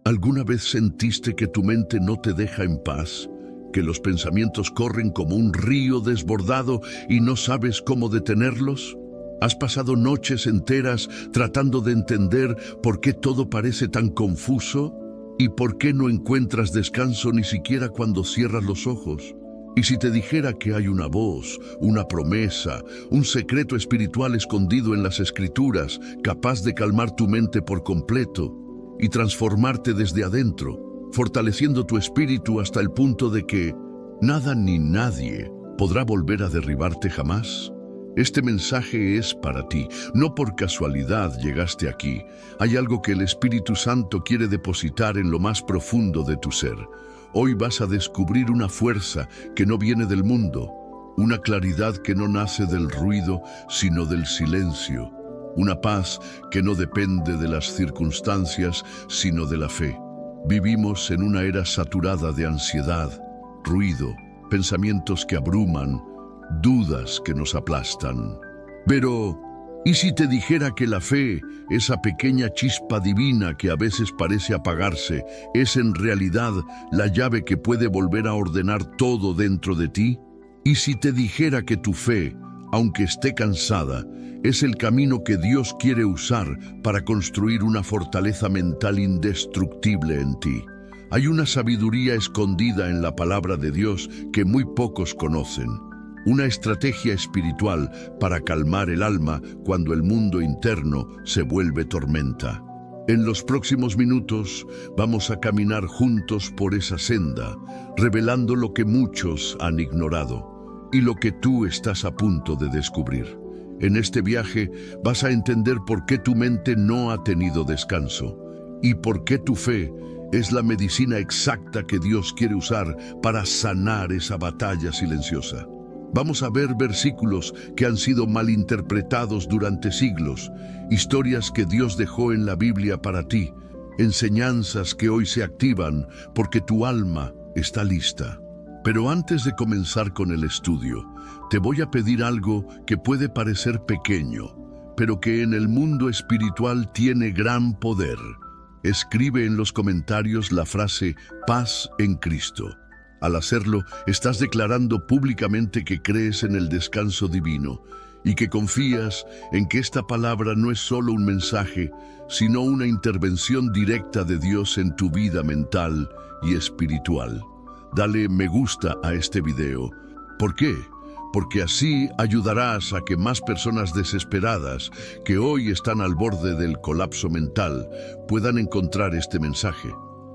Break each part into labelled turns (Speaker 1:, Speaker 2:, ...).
Speaker 1: ¿Alguna vez sentiste que tu mente no te deja en paz? ¿Que los pensamientos corren como un río desbordado y no sabes cómo detenerlos? ¿Has pasado noches enteras tratando de entender por qué todo parece tan confuso? ¿Y por qué no encuentras descanso ni siquiera cuando cierras los ojos? Y si te dijera que hay una voz, una promesa, un secreto espiritual escondido en las Escrituras, capaz de calmar tu mente por completo y transformarte desde adentro, fortaleciendo tu espíritu hasta el punto de que nada ni nadie podrá volver a derribarte jamás? Este mensaje es para ti. No por casualidad llegaste aquí. Hay algo que el Espíritu Santo quiere depositar en lo más profundo de tu ser. Hoy vas a descubrir una fuerza que no viene del mundo, una claridad que no nace del ruido, sino del silencio, una paz que no depende de las circunstancias, sino de la fe. Vivimos en una era saturada de ansiedad, ruido, pensamientos que abruman, dudas que nos aplastan. Pero, ¿y si te dijera que la fe, esa pequeña chispa divina que a veces parece apagarse, es en realidad la llave que puede volver a ordenar todo dentro de ti? ¿Y si te dijera que tu fe, aunque esté cansada, es el camino que Dios quiere usar para construir una fortaleza mental indestructible en ti? Hay una sabiduría escondida en la palabra de Dios que muy pocos conocen. Una estrategia espiritual para calmar el alma cuando el mundo interno se vuelve tormenta. En los próximos minutos vamos a caminar juntos por esa senda, revelando lo que muchos han ignorado y lo que tú estás a punto de descubrir. En este viaje vas a entender por qué tu mente no ha tenido descanso y por qué tu fe es la medicina exacta que Dios quiere usar para sanar esa batalla silenciosa. Vamos a ver versículos que han sido malinterpretados durante siglos, historias que Dios dejó en la Biblia para ti, enseñanzas que hoy se activan porque tu alma está lista. Pero antes de comenzar con el estudio, te voy a pedir algo que puede parecer pequeño, pero que en el mundo espiritual tiene gran poder. Escribe en los comentarios la frase «Paz en Cristo». Al hacerlo, estás declarando públicamente que crees en el descanso divino y que confías en que esta palabra no es solo un mensaje, sino una intervención directa de Dios en tu vida mental y espiritual. Dale me gusta a este video. ¿Por qué? Porque así ayudarás a que más personas desesperadas que hoy están al borde del colapso mental puedan encontrar este mensaje.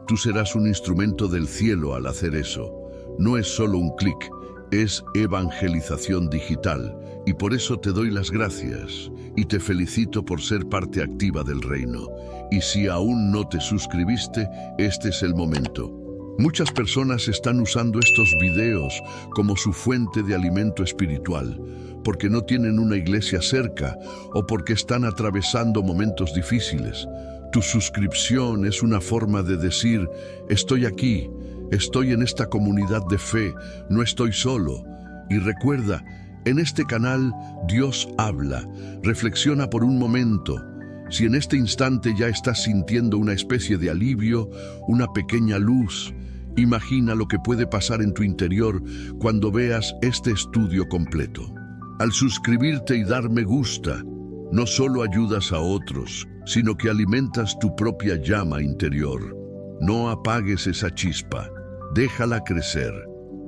Speaker 1: Tú serás un instrumento del cielo al hacer eso. No es solo un clic, es evangelización digital. Y por eso te doy las gracias y te felicito por ser parte activa del reino. Y si aún no te suscribiste, este es el momento. Muchas personas están usando estos videos como su fuente de alimento espiritual, porque no tienen una iglesia cerca o porque están atravesando momentos difíciles. Tu suscripción es una forma de decir, estoy aquí, estoy en esta comunidad de fe, no estoy solo. Y recuerda, en este canal Dios habla, reflexiona por un momento. Si en este instante ya estás sintiendo una especie de alivio, una pequeña luz, imagina lo que puede pasar en tu interior cuando veas este estudio completo. Al suscribirte y dar me gusta, no solo ayudas a otros, sino que alimentas tu propia llama interior. No apagues esa chispa, déjala crecer.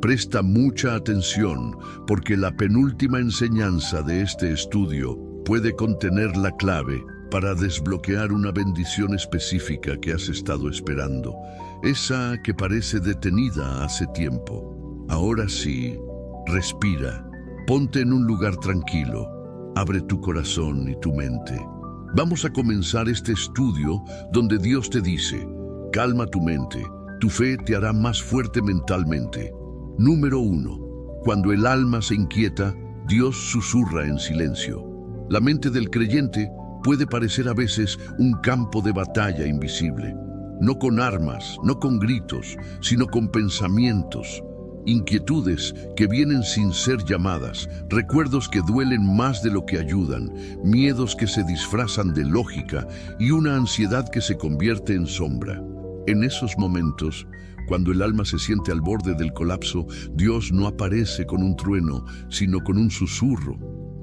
Speaker 1: Presta mucha atención, porque la penúltima enseñanza de este estudio puede contener la clave para desbloquear una bendición específica que has estado esperando, esa que parece detenida hace tiempo. Ahora sí, respira, ponte en un lugar tranquilo, abre tu corazón y tu mente. Vamos a comenzar este estudio donde Dios te dice, calma tu mente, tu fe te hará más fuerte mentalmente. Número 1. Cuando el alma se inquieta, Dios susurra en silencio. La mente del creyente puede parecer a veces un campo de batalla invisible, no con armas, no con gritos, sino con pensamientos, inquietudes que vienen sin ser llamadas, recuerdos que duelen más de lo que ayudan, miedos que se disfrazan de lógica y una ansiedad que se convierte en sombra. En esos momentos, cuando el alma se siente al borde del colapso, Dios no aparece con un trueno, sino con un susurro.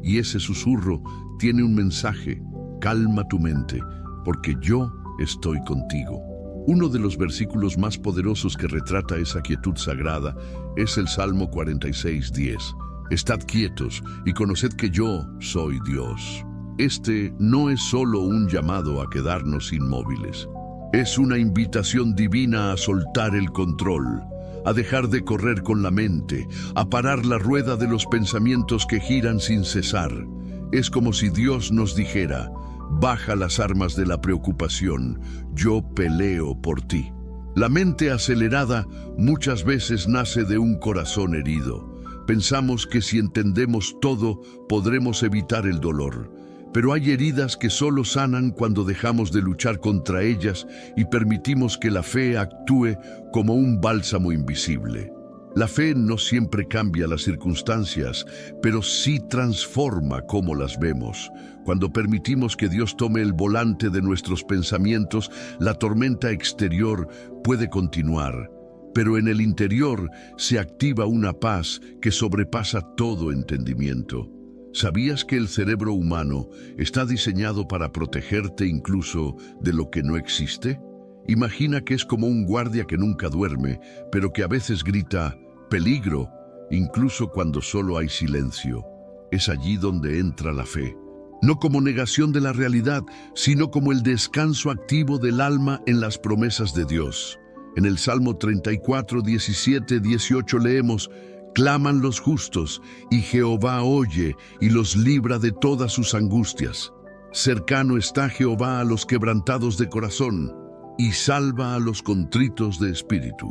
Speaker 1: Y ese susurro tiene un mensaje: calma tu mente, porque yo estoy contigo. Uno de los versículos más poderosos que retrata esa quietud sagrada es el Salmo 46:10. Estad quietos y conoced que yo soy Dios. Este no es solo un llamado a quedarnos inmóviles. Es una invitación divina a soltar el control, a dejar de correr con la mente, a parar la rueda de los pensamientos que giran sin cesar. Es como si Dios nos dijera: baja las armas de la preocupación, yo peleo por ti. La mente acelerada muchas veces nace de un corazón herido. Pensamos que si entendemos todo, podremos evitar el dolor. Pero hay heridas que solo sanan cuando dejamos de luchar contra ellas y permitimos que la fe actúe como un bálsamo invisible. La fe no siempre cambia las circunstancias, pero sí transforma cómo las vemos. Cuando permitimos que Dios tome el volante de nuestros pensamientos, la tormenta exterior puede continuar, pero en el interior se activa una paz que sobrepasa todo entendimiento. ¿Sabías que el cerebro humano está diseñado para protegerte incluso de lo que no existe? Imagina que es como un guardia que nunca duerme, pero que a veces grita «peligro», incluso cuando solo hay silencio. Es allí donde entra la fe. No como negación de la realidad, sino como el descanso activo del alma en las promesas de Dios. En el Salmo 34, 17, 18 leemos: claman los justos, y Jehová oye y los libra de todas sus angustias. Cercano está Jehová a los quebrantados de corazón, y salva a los contritos de espíritu.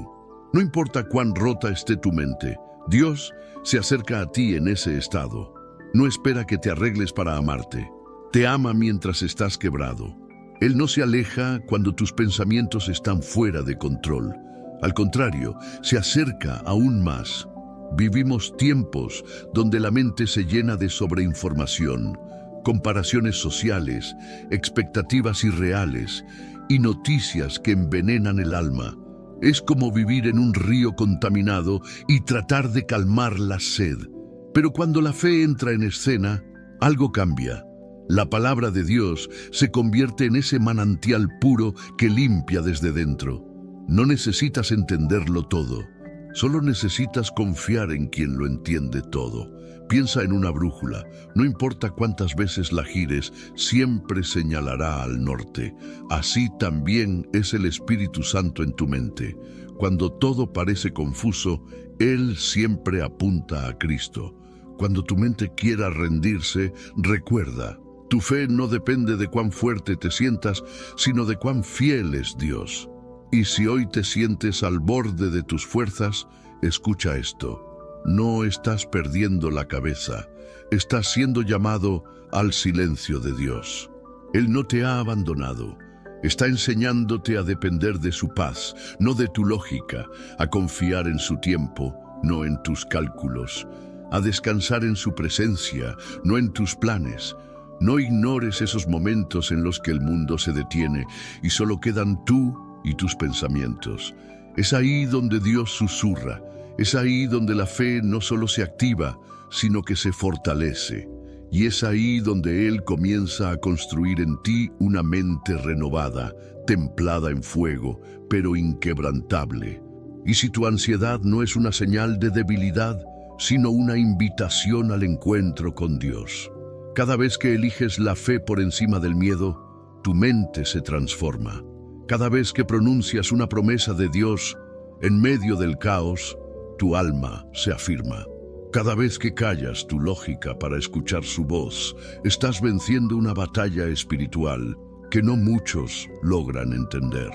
Speaker 1: No importa cuán rota esté tu mente, Dios se acerca a ti en ese estado. No espera que te arregles para amarte. Te ama mientras estás quebrado. Él no se aleja cuando tus pensamientos están fuera de control. Al contrario, se acerca aún más. Vivimos tiempos donde la mente se llena de sobreinformación, comparaciones sociales, expectativas irreales y noticias que envenenan el alma. Es como vivir en un río contaminado y tratar de calmar la sed. Pero cuando la fe entra en escena, algo cambia. La palabra de Dios se convierte en ese manantial puro que limpia desde dentro. No necesitas entenderlo todo. Solo necesitas confiar en quien lo entiende todo. Piensa en una brújula. No importa cuántas veces la gires, siempre señalará al norte. Así también es el Espíritu Santo en tu mente. Cuando todo parece confuso, Él siempre apunta a Cristo. Cuando tu mente quiera rendirse, recuerda: tu fe no depende de cuán fuerte te sientas, sino de cuán fiel es Dios. Y si hoy te sientes al borde de tus fuerzas, escucha esto: no estás perdiendo la cabeza, estás siendo llamado al silencio de Dios. Él no te ha abandonado, está enseñándote a depender de su paz, no de tu lógica, a confiar en su tiempo, no en tus cálculos, a descansar en su presencia, no en tus planes. No ignores esos momentos en los que el mundo se detiene y solo quedan tú y tus pensamientos. Es ahí donde Dios susurra, es ahí donde la fe no solo se activa, sino que se fortalece. Y es ahí donde Él comienza a construir en ti una mente renovada, templada en fuego, pero inquebrantable. Y si tu ansiedad no es una señal de debilidad, sino una invitación al encuentro con Dios. Cada vez que eliges la fe por encima del miedo, tu mente se transforma. Cada vez que pronuncias una promesa de Dios en medio del caos, tu alma se afirma. Cada vez que callas tu lógica para escuchar su voz, estás venciendo una batalla espiritual que no muchos logran entender.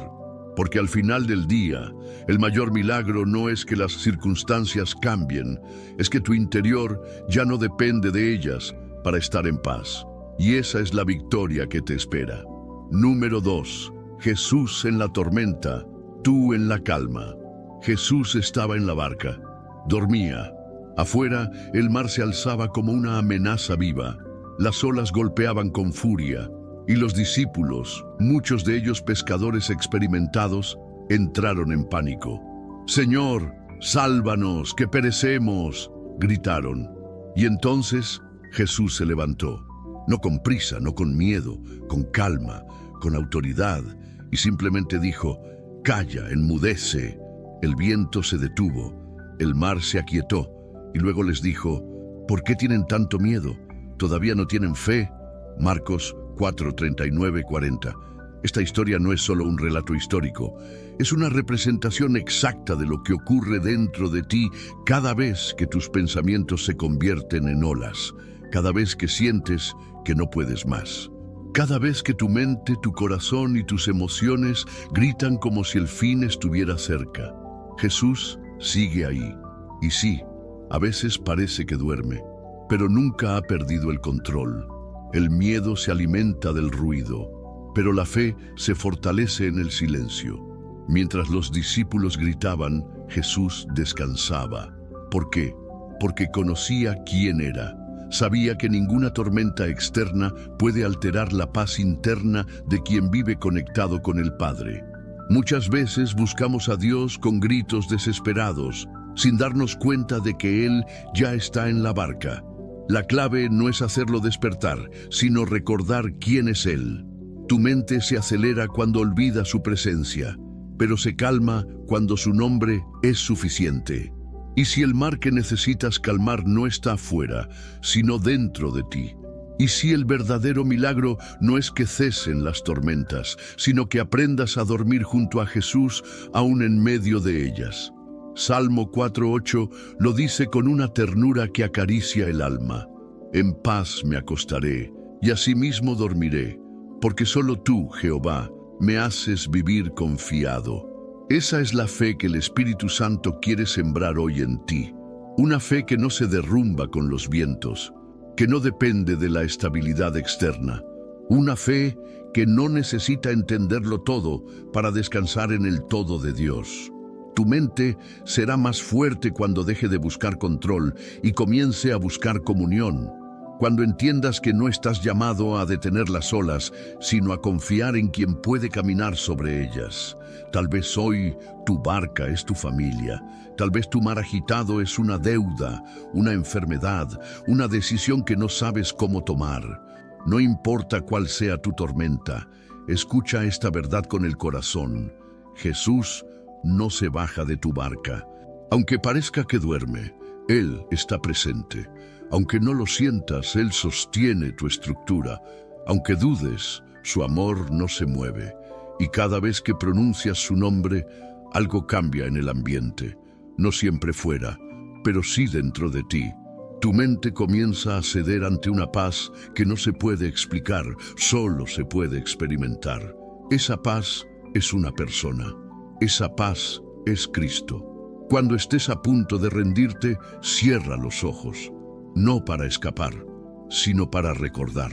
Speaker 1: Porque al final del día, el mayor milagro no es que las circunstancias cambien, es que tu interior ya no depende de ellas para estar en paz. Y esa es la victoria que te espera. Número 2. Jesús en la tormenta, tú en la calma. Jesús estaba en la barca. Dormía. Afuera, el mar se alzaba como una amenaza viva. Las olas golpeaban con furia. Y los discípulos, muchos de ellos pescadores experimentados, entraron en pánico. «Señor, sálvanos, que perecemos», gritaron. Y entonces Jesús se levantó, no con prisa, no con miedo, con calma, con autoridad, y simplemente dijo: «Calla, enmudece». El viento se detuvo, el mar se aquietó, y luego les dijo: «¿Por qué tienen tanto miedo? ¿Todavía no tienen fe?». Marcos 4, 39, 40. Esta historia no es solo un relato histórico, es una representación exacta de lo que ocurre dentro de ti cada vez que tus pensamientos se convierten en olas, cada vez que sientes que no puedes más. Cada vez que tu mente, tu corazón y tus emociones gritan como si el fin estuviera cerca. Jesús sigue ahí. Y sí, a veces parece que duerme, pero nunca ha perdido el control. El miedo se alimenta del ruido, pero la fe se fortalece en el silencio. Mientras los discípulos gritaban, Jesús descansaba. ¿Por qué? Porque conocía quién era. Sabía que ninguna tormenta externa puede alterar la paz interna de quien vive conectado con el Padre. Muchas veces buscamos a Dios con gritos desesperados, sin darnos cuenta de que Él ya está en la barca. La clave no es hacerlo despertar, sino recordar quién es Él. Tu mente se acelera cuando olvida su presencia, pero se calma cuando su nombre es suficiente. Y si el mar que necesitas calmar no está afuera, sino dentro de ti. Y si el verdadero milagro no es que cesen las tormentas, sino que aprendas a dormir junto a Jesús aún en medio de ellas. Salmo 4:8 lo dice con una ternura que acaricia el alma. En paz me acostaré y asimismo dormiré, porque solo tú, Jehová, me haces vivir confiado. Esa es la fe que el Espíritu Santo quiere sembrar hoy en ti. Una fe que no se derrumba con los vientos, que no depende de la estabilidad externa. Una fe que no necesita entenderlo todo para descansar en el todo de Dios. Tu mente será más fuerte cuando deje de buscar control y comience a buscar comunión. Cuando entiendas que no estás llamado a detener las olas, sino a confiar en quien puede caminar sobre ellas. Tal vez hoy tu barca es tu familia. Tal vez tu mar agitado es una deuda, una enfermedad, una decisión que no sabes cómo tomar. No importa cuál sea tu tormenta, escucha esta verdad con el corazón. Jesús no se baja de tu barca. Aunque parezca que duerme, Él está presente. Aunque no lo sientas, Él sostiene tu estructura. Aunque dudes, su amor no se mueve. Y cada vez que pronuncias su nombre, algo cambia en el ambiente. No siempre fuera, pero sí dentro de ti. Tu mente comienza a ceder ante una paz que no se puede explicar, solo se puede experimentar. Esa paz es una persona. Esa paz es Cristo. Cuando estés a punto de rendirte, cierra los ojos. No para escapar, sino para recordar.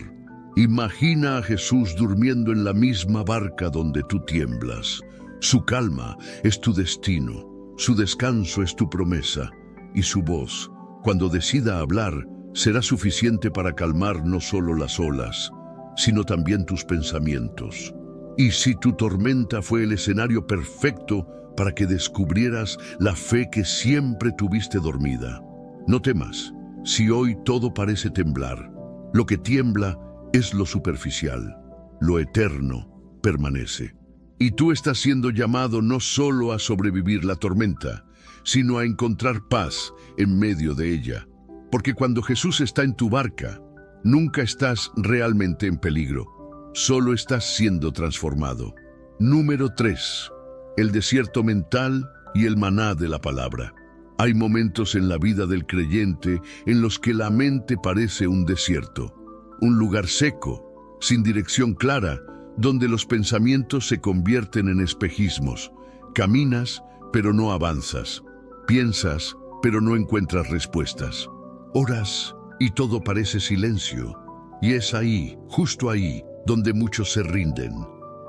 Speaker 1: Imagina a Jesús durmiendo en la misma barca donde tú tiemblas. Su calma es tu destino, su descanso es tu promesa, y su voz, cuando decida hablar, será suficiente para calmar no solo las olas, sino también tus pensamientos. Y si tu tormenta fue el escenario perfecto para que descubrieras la fe que siempre tuviste dormida, no temas. Si hoy todo parece temblar, lo que tiembla es lo superficial, lo eterno permanece. Y tú estás siendo llamado no solo a sobrevivir la tormenta, sino a encontrar paz en medio de ella. Porque cuando Jesús está en tu barca, nunca estás realmente en peligro, solo estás siendo transformado. Número 3. El desierto mental y el maná de la palabra. Hay momentos en la vida del creyente en los que la mente parece un desierto, un lugar seco, sin dirección clara, donde los pensamientos se convierten en espejismos. Caminas, pero no avanzas. Piensas, pero no encuentras respuestas. Oras y todo parece silencio. Y es ahí, justo ahí, donde muchos se rinden.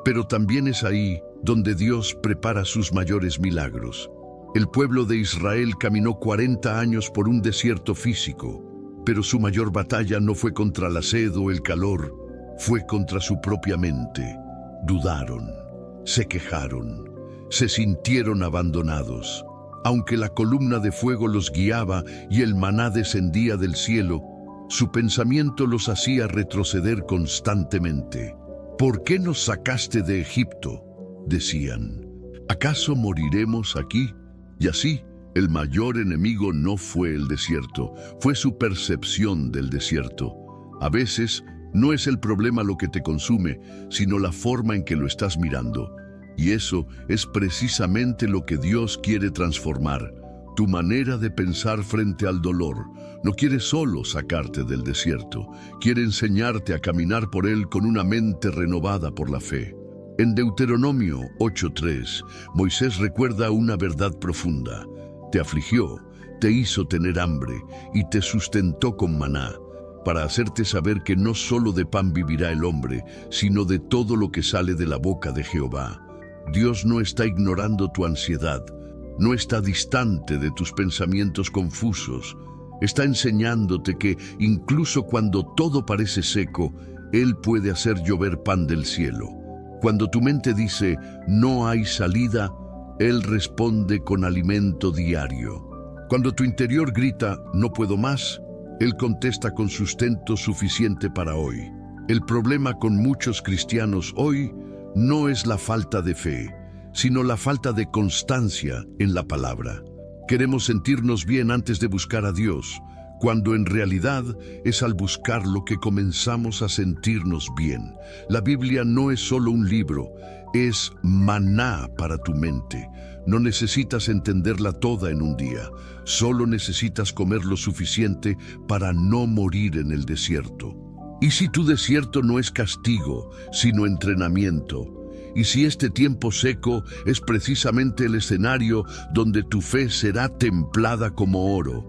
Speaker 1: Pero también es ahí donde Dios prepara sus mayores milagros. El pueblo de Israel caminó 40 años por un desierto físico, pero su mayor batalla no fue contra la sed o el calor, fue contra su propia mente. Dudaron, se quejaron, se sintieron abandonados. Aunque la columna de fuego los guiaba y el maná descendía del cielo, su pensamiento los hacía retroceder constantemente. ¿Por qué nos sacaste de Egipto?, decían. ¿Acaso moriremos aquí? Y así, el mayor enemigo no fue el desierto, fue su percepción del desierto. A veces, no es el problema lo que te consume, sino la forma en que lo estás mirando. Y eso es precisamente lo que Dios quiere transformar. Tu manera de pensar frente al dolor. No quiere solo sacarte del desierto, quiere enseñarte a caminar por él con una mente renovada por la fe. En Deuteronomio 8:3, Moisés recuerda una verdad profunda. Te afligió, te hizo tener hambre y te sustentó con maná, para hacerte saber que no solo de pan vivirá el hombre, sino de todo lo que sale de la boca de Jehová. Dios no está ignorando tu ansiedad, no está distante de tus pensamientos confusos. Está enseñándote que incluso cuando todo parece seco, Él puede hacer llover pan del cielo. Cuando tu mente dice, no hay salida, Él responde con alimento diario. Cuando tu interior grita, no puedo más, Él contesta con sustento suficiente para hoy. El problema con muchos cristianos hoy no es la falta de fe, sino la falta de constancia en la palabra. Queremos sentirnos bien antes de buscar a Dios, cuando en realidad es al buscarlo que comenzamos a sentirnos bien. La Biblia no es solo un libro, es maná para tu mente. No necesitas entenderla toda en un día, solo necesitas comer lo suficiente para no morir en el desierto. ¿Y si tu desierto no es castigo, sino entrenamiento? ¿Y si este tiempo seco es precisamente el escenario donde tu fe será templada como oro?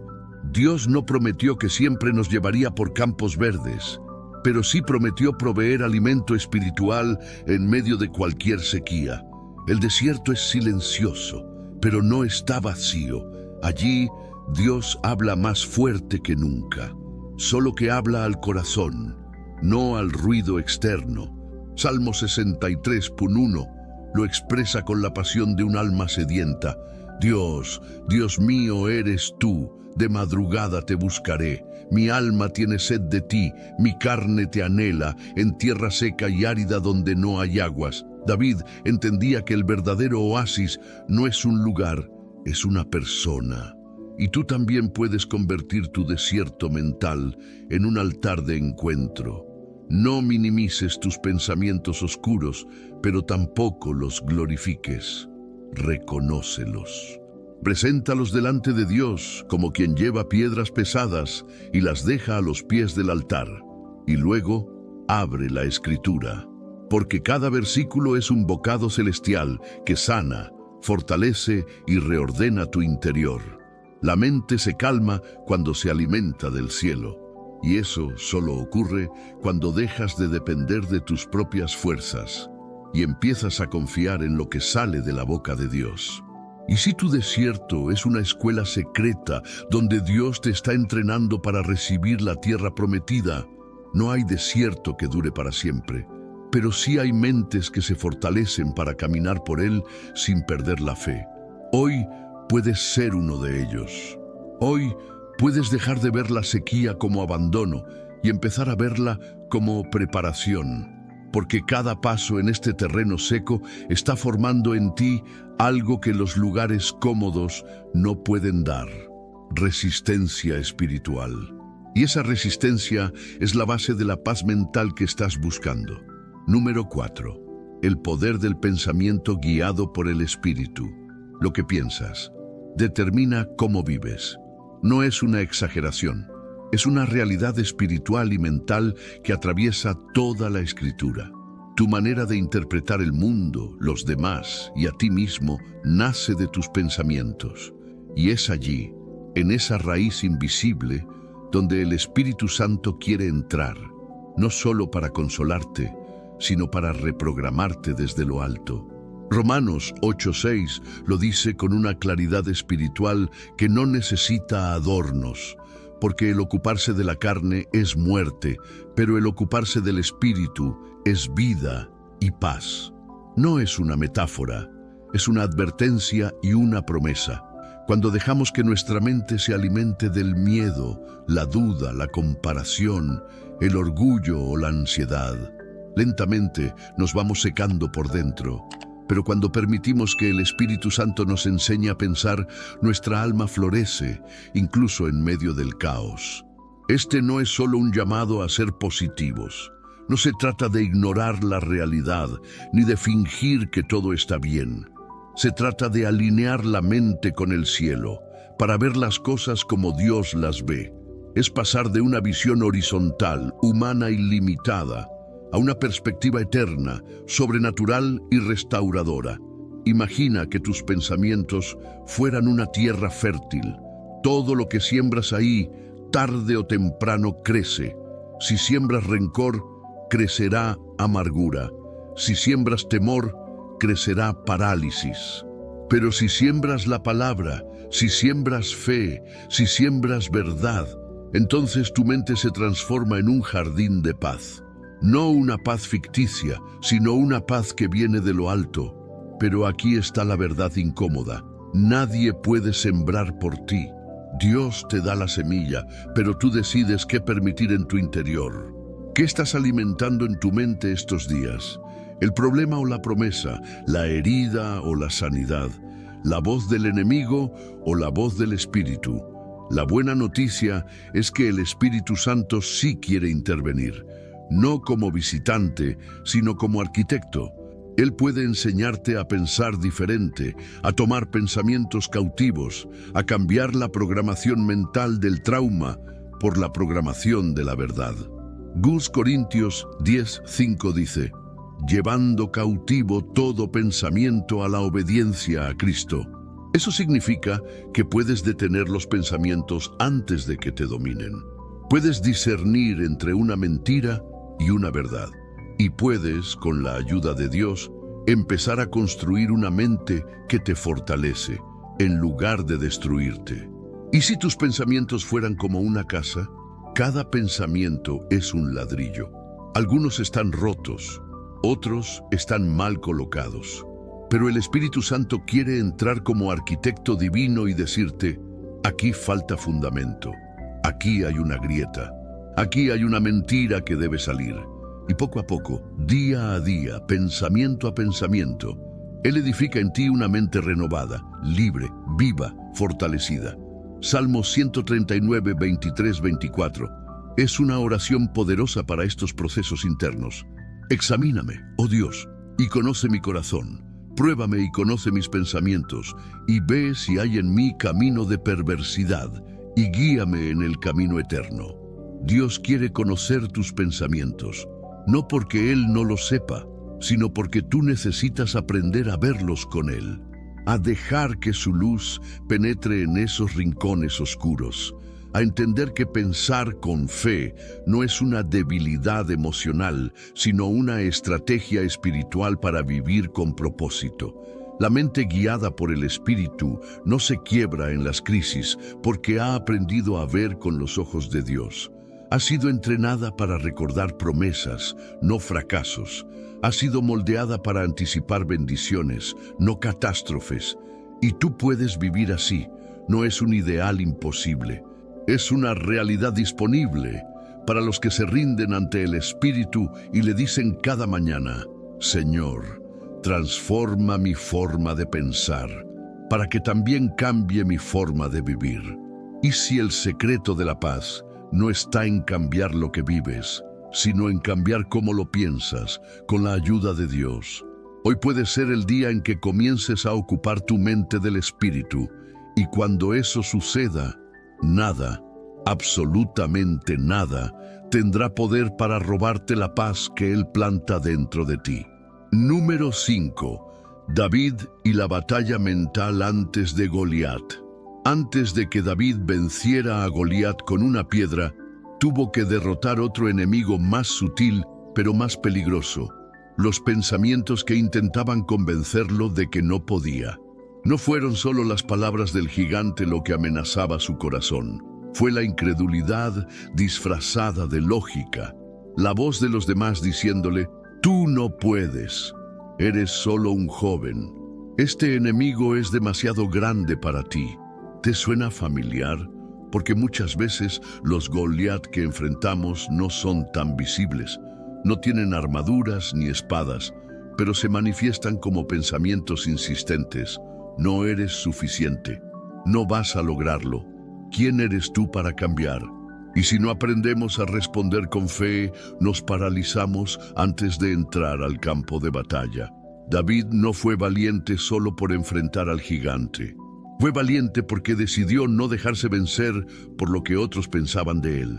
Speaker 1: Dios no prometió que siempre nos llevaría por campos verdes, pero sí prometió proveer alimento espiritual en medio de cualquier sequía. El desierto es silencioso, pero no está vacío. Allí, Dios habla más fuerte que nunca, solo que habla al corazón, no al ruido externo. Salmo 63:1 lo expresa con la pasión de un alma sedienta. Dios, Dios mío eres tú, de madrugada te buscaré. Mi alma tiene sed de ti, mi carne te anhela, en tierra seca y árida donde no hay aguas. David entendía que el verdadero oasis no es un lugar, es una persona. Y tú también puedes convertir tu desierto mental en un altar de encuentro. No minimices tus pensamientos oscuros, pero tampoco los glorifiques. Reconócelos. Preséntalos delante de Dios como quien lleva piedras pesadas y las deja a los pies del altar. Y luego abre la Escritura, porque cada versículo es un bocado celestial que sana, fortalece y reordena tu interior. La mente se calma cuando se alimenta del cielo. Y eso solo ocurre cuando dejas de depender de tus propias fuerzas y empiezas a confiar en lo que sale de la boca de Dios. Y si tu desierto es una escuela secreta donde Dios te está entrenando para recibir la tierra prometida, no hay desierto que dure para siempre, pero sí hay mentes que se fortalecen para caminar por él sin perder la fe. Hoy puedes ser uno de ellos. Hoy puedes dejar de ver la sequía como abandono y empezar a verla como preparación, porque cada paso en este terreno seco está formando en ti algo que los lugares cómodos no pueden dar: resistencia espiritual. Y esa resistencia es la base de la paz mental que estás buscando. Número 4. El poder del pensamiento guiado por el Espíritu. Lo que piensas determina cómo vives. No es una exageración, es una realidad espiritual y mental que atraviesa toda la Escritura. Tu manera de interpretar el mundo, los demás y a ti mismo nace de tus pensamientos. Y es allí, en esa raíz invisible, donde el Espíritu Santo quiere entrar, no solo para consolarte, sino para reprogramarte desde lo alto. Romanos 8:6 lo dice con una claridad espiritual que no necesita adornos, porque el ocuparse de la carne es muerte, pero el ocuparse del Espíritu es vida y paz. No es una metáfora, es una advertencia y una promesa. Cuando dejamos que nuestra mente se alimente del miedo, la duda, la comparación, el orgullo o la ansiedad, lentamente nos vamos secando por dentro. Pero cuando permitimos que el Espíritu Santo nos enseñe a pensar, nuestra alma florece, incluso en medio del caos. Este no es solo un llamado a ser positivos. No se trata de ignorar la realidad, ni de fingir que todo está bien. Se trata de alinear la mente con el cielo, para ver las cosas como Dios las ve. Es pasar de una visión horizontal, humana y limitada, a una perspectiva eterna, sobrenatural y restauradora. Imagina que tus pensamientos fueran una tierra fértil. Todo lo que siembras ahí, tarde o temprano crece. Si siembras rencor, crecerá amargura. Si siembras temor, crecerá parálisis. Pero si siembras la palabra, si siembras fe, si siembras verdad, entonces tu mente se transforma en un jardín de paz. No una paz ficticia, sino una paz que viene de lo alto. Pero aquí está la verdad incómoda. Nadie puede sembrar por ti. Dios te da la semilla, pero tú decides qué permitir en tu interior. ¿Qué estás alimentando en tu mente estos días? ¿El problema o la promesa? ¿La herida o la sanidad? ¿La voz del enemigo o la voz del Espíritu? La buena noticia es que el Espíritu Santo sí quiere intervenir. No como visitante, sino como arquitecto. Él puede enseñarte a pensar diferente, a tomar pensamientos cautivos, a cambiar la programación mental del trauma por la programación de la verdad. 2 Corintios 10:5 dice: llevando cautivo todo pensamiento a la obediencia a Cristo. Eso significa que puedes detener los pensamientos antes de que te dominen. Puedes discernir entre una mentira y una verdad. Y puedes, con la ayuda de Dios, empezar a construir una mente que te fortalece, en lugar de destruirte. ¿Y si tus pensamientos fueran como una casa? Cada pensamiento es un ladrillo. Algunos están rotos, otros están mal colocados. Pero el Espíritu Santo quiere entrar como arquitecto divino y decirte: aquí falta fundamento, aquí hay una grieta, aquí hay una mentira que debe salir. Y poco a poco, día a día, pensamiento a pensamiento, Él edifica en ti una mente renovada, libre, viva, fortalecida. Salmo 139, 23, 24. Es una oración poderosa para estos procesos internos. Examíname, oh Dios, y conoce mi corazón. Pruébame y conoce mis pensamientos, y ve si hay en mí camino de perversidad, y guíame en el camino eterno. Dios quiere conocer tus pensamientos, no porque Él no lo sepa, sino porque tú necesitas aprender a verlos con Él, a dejar que su luz penetre en esos rincones oscuros, a entender que pensar con fe no es una debilidad emocional, sino una estrategia espiritual para vivir con propósito. La mente guiada por el Espíritu no se quiebra en las crisis porque ha aprendido a ver con los ojos de Dios. Ha sido entrenada para recordar promesas, no fracasos. Ha sido moldeada para anticipar bendiciones, no catástrofes. Y tú puedes vivir así. No es un ideal imposible. Es una realidad disponible para los que se rinden ante el Espíritu y le dicen cada mañana: Señor, transforma mi forma de pensar, para que también cambie mi forma de vivir. Y si el secreto de la paz no está en cambiar lo que vives, sino en cambiar cómo lo piensas, con la ayuda de Dios. Hoy puede ser el día en que comiences a ocupar tu mente del Espíritu, y cuando eso suceda, nada, absolutamente nada, tendrá poder para robarte la paz que Él planta dentro de ti. Número 5. David y la batalla mental antes de Goliat. Antes de que David venciera a Goliat con una piedra, tuvo que derrotar otro enemigo más sutil, pero más peligroso: los pensamientos que intentaban convencerlo de que no podía. No fueron solo las palabras del gigante lo que amenazaba su corazón. Fue la incredulidad disfrazada de lógica. La voz de los demás diciéndole: tú no puedes, eres solo un joven. Este enemigo es demasiado grande para ti. ¿Te suena familiar? Porque muchas veces los Goliat que enfrentamos no son tan visibles. No tienen armaduras ni espadas, pero se manifiestan como pensamientos insistentes. No eres suficiente. No vas a lograrlo. ¿Quién eres tú para cambiar? Y si no aprendemos a responder con fe, nos paralizamos antes de entrar al campo de batalla. David no fue valiente solo por enfrentar al gigante. Fue valiente porque decidió no dejarse vencer por lo que otros pensaban de él,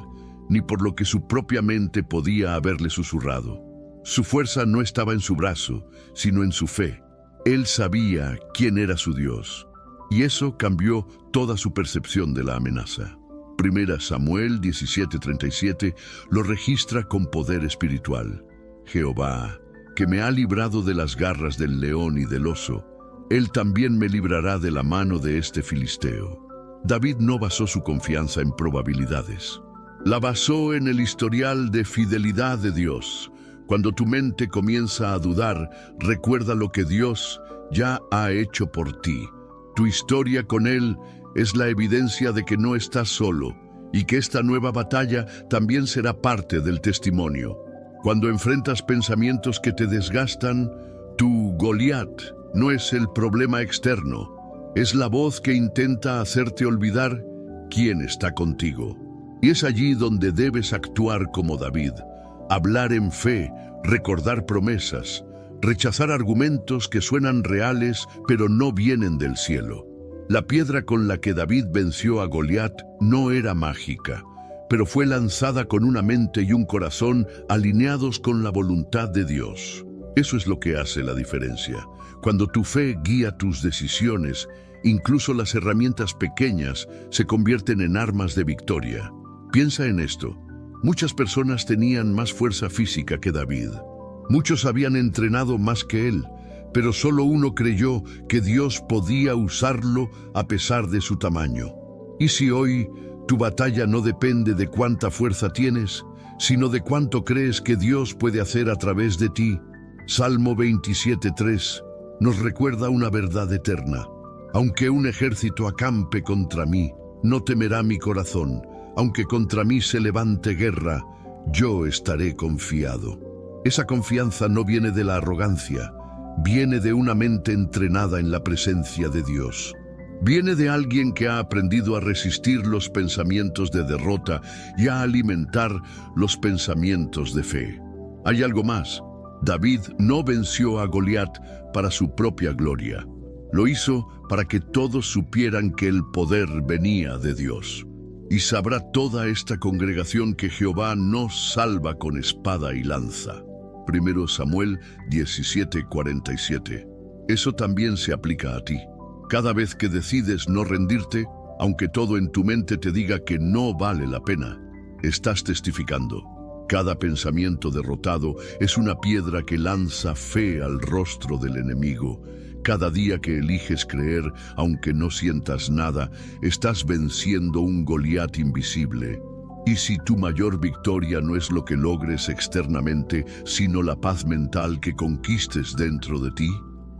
Speaker 1: ni por lo que su propia mente podía haberle susurrado. Su fuerza no estaba en su brazo, sino en su fe. Él sabía quién era su Dios, y eso cambió toda su percepción de la amenaza. Primera Samuel 17:37 lo registra con poder espiritual. Jehová, que me ha librado de las garras del león y del oso, Él también me librará de la mano de este filisteo. David no basó su confianza en probabilidades. La basó en el historial de fidelidad de Dios. Cuando tu mente comienza a dudar, recuerda lo que Dios ya ha hecho por ti. Tu historia con Él es la evidencia de que no estás solo y que esta nueva batalla también será parte del testimonio. Cuando enfrentas pensamientos que te desgastan, tu Goliat no es el problema externo, es la voz que intenta hacerte olvidar quién está contigo. Y es allí donde debes actuar como David, hablar en fe, recordar promesas, rechazar argumentos que suenan reales pero no vienen del cielo. La piedra con la que David venció a Goliat no era mágica, pero fue lanzada con una mente y un corazón alineados con la voluntad de Dios. Eso es lo que hace la diferencia. Cuando tu fe guía tus decisiones, incluso las herramientas pequeñas se convierten en armas de victoria. Piensa en esto. Muchas personas tenían más fuerza física que David. Muchos habían entrenado más que él, pero solo uno creyó que Dios podía usarlo a pesar de su tamaño. ¿Y si hoy tu batalla no depende de cuánta fuerza tienes, sino de cuánto crees que Dios puede hacer a través de ti? Salmo 27:3 nos recuerda una verdad eterna. Aunque un ejército acampe contra mí, no temerá mi corazón. Aunque contra mí se levante guerra, yo estaré confiado. Esa confianza no viene de la arrogancia, viene de una mente entrenada en la presencia de Dios. Viene de alguien que ha aprendido a resistir los pensamientos de derrota y a alimentar los pensamientos de fe. Hay algo más. David no venció a Goliat para su propia gloria. Lo hizo para que todos supieran que el poder venía de Dios. Y sabrá toda esta congregación que Jehová no salva con espada y lanza. 1 Samuel 17:47. Eso también se aplica a ti. Cada vez que decides no rendirte, aunque todo en tu mente te diga que no vale la pena, estás testificando. Cada pensamiento derrotado es una piedra que lanza fe al rostro del enemigo. Cada día que eliges creer, aunque no sientas nada, estás venciendo un Goliat invisible. Y si tu mayor victoria no es lo que logres externamente, sino la paz mental que conquistes dentro de ti,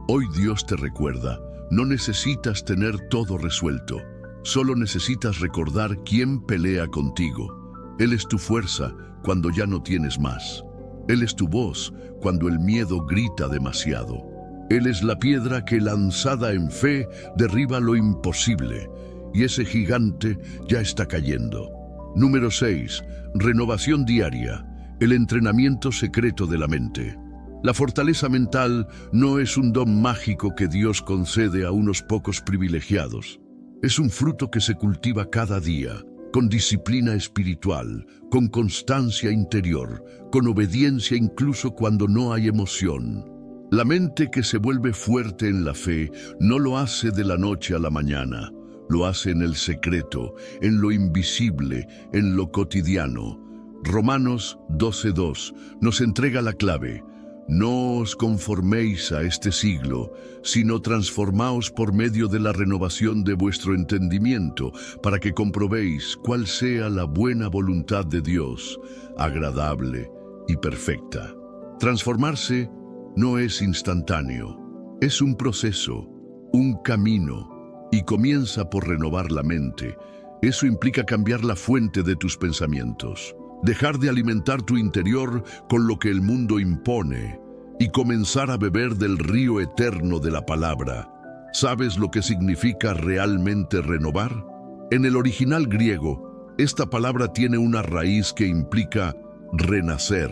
Speaker 1: hoy Dios te recuerda. No necesitas tener todo resuelto, solo necesitas recordar quién pelea contigo. Él es tu fuerza cuando ya no tienes más. Él es tu voz cuando el miedo grita demasiado. Él es la piedra que lanzada en fe derriba lo imposible, y ese gigante ya está cayendo. Número 6. Renovación diaria, el entrenamiento secreto de la mente. La fortaleza mental no es un don mágico que Dios concede a unos pocos privilegiados. Es un fruto que se cultiva cada día, con disciplina espiritual, con constancia interior, con obediencia incluso cuando no hay emoción. La mente que se vuelve fuerte en la fe no lo hace de la noche a la mañana, lo hace en el secreto, en lo invisible, en lo cotidiano. Romanos 12:2 nos entrega la clave. No os conforméis a este siglo, sino transformaos por medio de la renovación de vuestro entendimiento, para que comprobéis cuál sea la buena voluntad de Dios, agradable y perfecta. Transformarse no es instantáneo. Es un proceso, un camino, y comienza por renovar la mente. Eso implica cambiar la fuente de tus pensamientos, dejar de alimentar tu interior con lo que el mundo impone y comenzar a beber del río eterno de la palabra. ¿Sabes lo que significa realmente renovar? En el original griego, esta palabra tiene una raíz que implica renacer,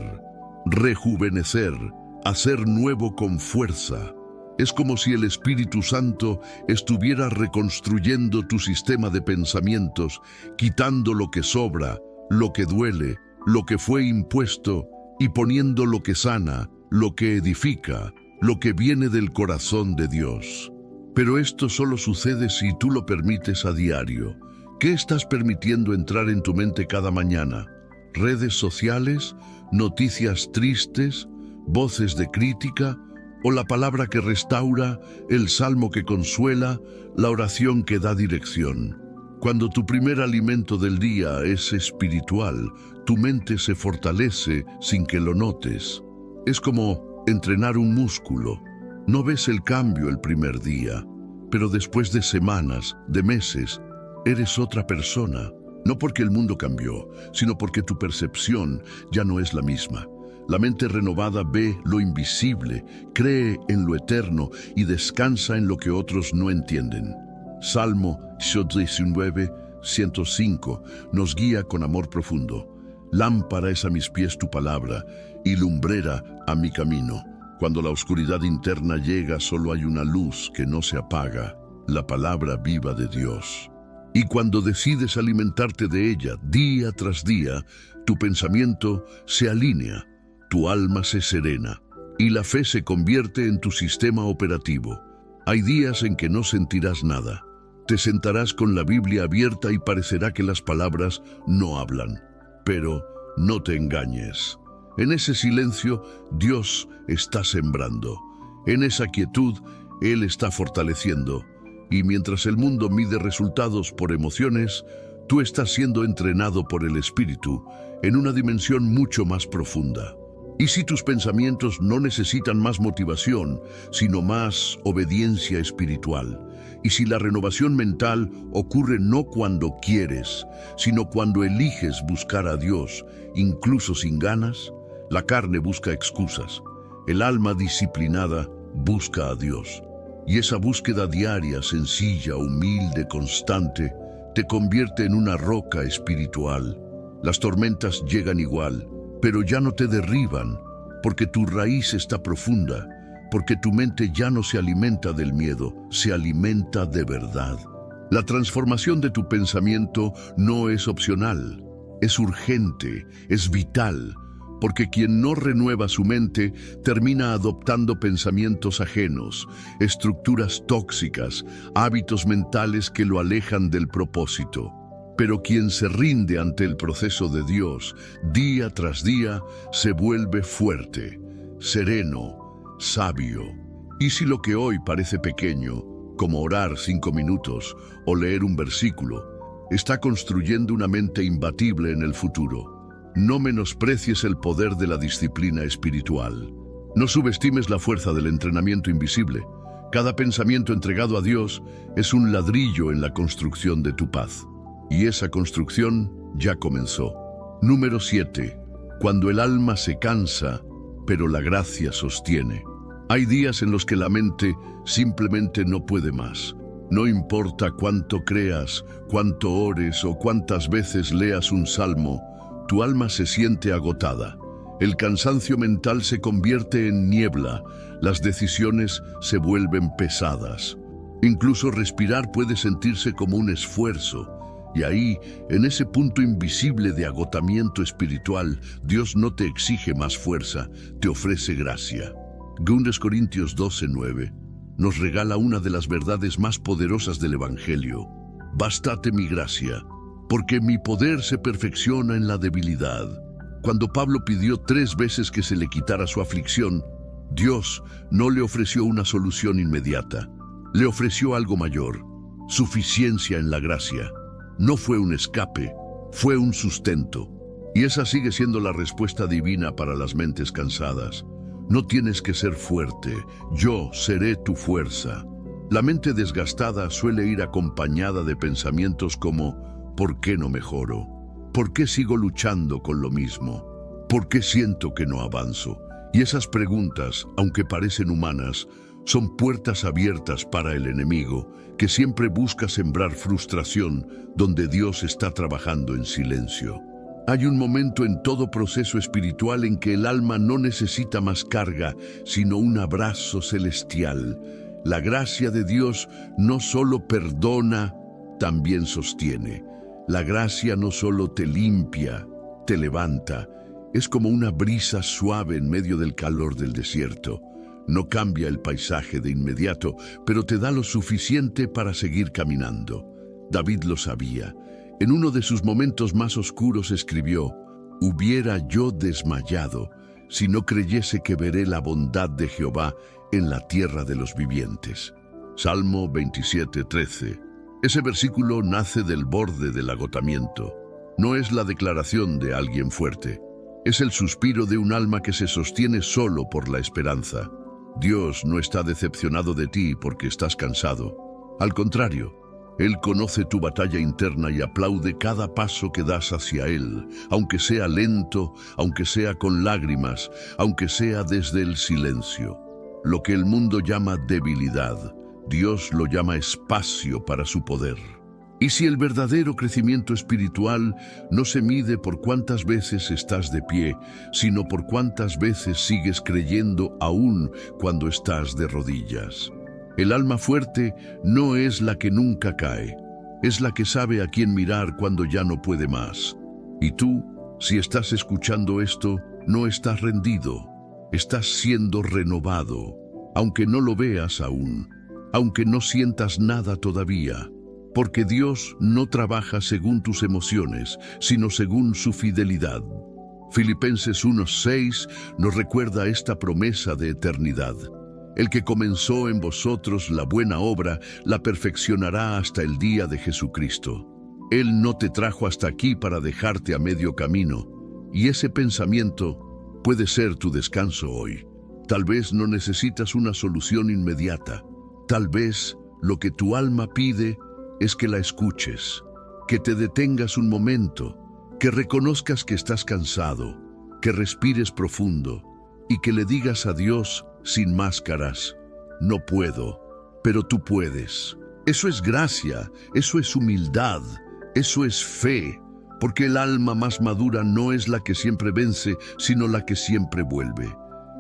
Speaker 1: rejuvenecer, hacer nuevo con fuerza. Es como si el Espíritu Santo estuviera reconstruyendo tu sistema de pensamientos, quitando lo que sobra, lo que duele, lo que fue impuesto, y poniendo lo que sana, lo que edifica, lo que viene del corazón de Dios. Pero esto solo sucede si tú lo permites a diario. ¿Qué estás permitiendo entrar en tu mente cada mañana? ¿Redes sociales? ¿Noticias tristes? ¿Voces de crítica? ¿O la palabra que restaura, el salmo que consuela, la oración que da dirección? Cuando tu primer alimento del día es espiritual, tu mente se fortalece sin que lo notes. Es como entrenar un músculo. No ves el cambio el primer día, pero después de semanas, de meses, eres otra persona. No porque el mundo cambió, sino porque tu percepción ya no es la misma. La mente renovada ve lo invisible, cree en lo eterno y descansa en lo que otros no entienden. Salmo 19, 105 nos guía con amor profundo. Lámpara es a mis pies tu palabra y lumbrera a mi camino. Cuando la oscuridad interna llega, solo hay una luz que no se apaga, la palabra viva de Dios. Y cuando decides alimentarte de ella día tras día, tu pensamiento se alinea, tu alma se serena y la fe se convierte en tu sistema operativo. Hay días en que no sentirás nada. Te sentarás con la Biblia abierta y parecerá que las palabras no hablan. Pero no te engañes. En ese silencio, Dios está sembrando. En esa quietud, Él está fortaleciendo. Y mientras el mundo mide resultados por emociones, tú estás siendo entrenado por el Espíritu en una dimensión mucho más profunda. Y si tus pensamientos no necesitan más motivación, sino más obediencia espiritual, y si la renovación mental ocurre no cuando quieres, sino cuando eliges buscar a Dios, incluso sin ganas, la carne busca excusas, el alma disciplinada busca a Dios. Y esa búsqueda diaria, sencilla, humilde, constante, te convierte en una roca espiritual. Las tormentas llegan igual, pero ya no te derriban, porque tu raíz está profunda, porque tu mente ya no se alimenta del miedo, se alimenta de verdad. La transformación de tu pensamiento no es opcional, es urgente, es vital, porque quien no renueva su mente termina adoptando pensamientos ajenos, estructuras tóxicas, hábitos mentales que lo alejan del propósito. Pero quien se rinde ante el proceso de Dios, día tras día, se vuelve fuerte, sereno, sabio. Y si lo que hoy parece pequeño, como orar 5 minutos o leer un versículo, está construyendo una mente imbatible en el futuro, no menosprecies el poder de la disciplina espiritual. No subestimes la fuerza del entrenamiento invisible. Cada pensamiento entregado a Dios es un ladrillo en la construcción de tu paz. Y esa construcción ya comenzó. Número 7. Cuando el alma se cansa, pero la gracia sostiene. Hay días en los que la mente simplemente no puede más. No importa cuánto creas, cuánto ores o cuántas veces leas un salmo, tu alma se siente agotada. El cansancio mental se convierte en niebla, las decisiones se vuelven pesadas. Incluso respirar puede sentirse como un esfuerzo. Y ahí, en ese punto invisible de agotamiento espiritual, Dios no te exige más fuerza, te ofrece gracia. 2 Corintios 12:9 nos regala una de las verdades más poderosas del Evangelio. Bástate mi gracia, porque mi poder se perfecciona en la debilidad. Cuando Pablo pidió 3 veces que se le quitara su aflicción, Dios no le ofreció una solución inmediata. Le ofreció algo mayor, suficiencia en la gracia. No fue un escape, fue un sustento. Y esa sigue siendo la respuesta divina para las mentes cansadas. No tienes que ser fuerte, yo seré tu fuerza. La mente desgastada suele ir acompañada de pensamientos como ¿por qué no mejoro? ¿Por qué sigo luchando con lo mismo? ¿Por qué siento que no avanzo? Y esas preguntas, aunque parecen humanas, son puertas abiertas para el enemigo, que siempre busca sembrar frustración donde Dios está trabajando en silencio. Hay un momento en todo proceso espiritual en que el alma no necesita más carga, sino un abrazo celestial. La gracia de Dios no solo perdona, también sostiene. La gracia no solo te limpia, te levanta. Es como una brisa suave en medio del calor del desierto. No cambia el paisaje de inmediato, pero te da lo suficiente para seguir caminando. David lo sabía. En uno de sus momentos más oscuros escribió: «Hubiera yo desmayado si no creyese que veré la bondad de Jehová en la tierra de los vivientes». Salmo 27:13. Ese versículo nace del borde del agotamiento. No es la declaración de alguien fuerte. Es el suspiro de un alma que se sostiene solo por la esperanza. Dios no está decepcionado de ti porque estás cansado. Al contrario, Él conoce tu batalla interna y aplaude cada paso que das hacia Él, aunque sea lento, aunque sea con lágrimas, aunque sea desde el silencio. Lo que el mundo llama debilidad, Dios lo llama espacio para su poder. Y si el verdadero crecimiento espiritual no se mide por cuántas veces estás de pie, sino por cuántas veces sigues creyendo aún cuando estás de rodillas. El alma fuerte no es la que nunca cae, es la que sabe a quién mirar cuando ya no puede más. Y tú, si estás escuchando esto, no estás rendido, estás siendo renovado, aunque no lo veas aún, aunque no sientas nada todavía. Porque Dios no trabaja según tus emociones, sino según su fidelidad. Filipenses 1:6 nos recuerda esta promesa de eternidad. El que comenzó en vosotros la buena obra, la perfeccionará hasta el día de Jesucristo. Él no te trajo hasta aquí para dejarte a medio camino, y ese pensamiento puede ser tu descanso hoy. Tal vez no necesitas una solución inmediata. Tal vez lo que tu alma pide es que la escuches, que te detengas un momento, que reconozcas que estás cansado, que respires profundo y que le digas a Dios sin máscaras: no puedo, pero tú puedes. Eso es gracia, eso es humildad, eso es fe, porque el alma más madura no es la que siempre vence, sino la que siempre vuelve.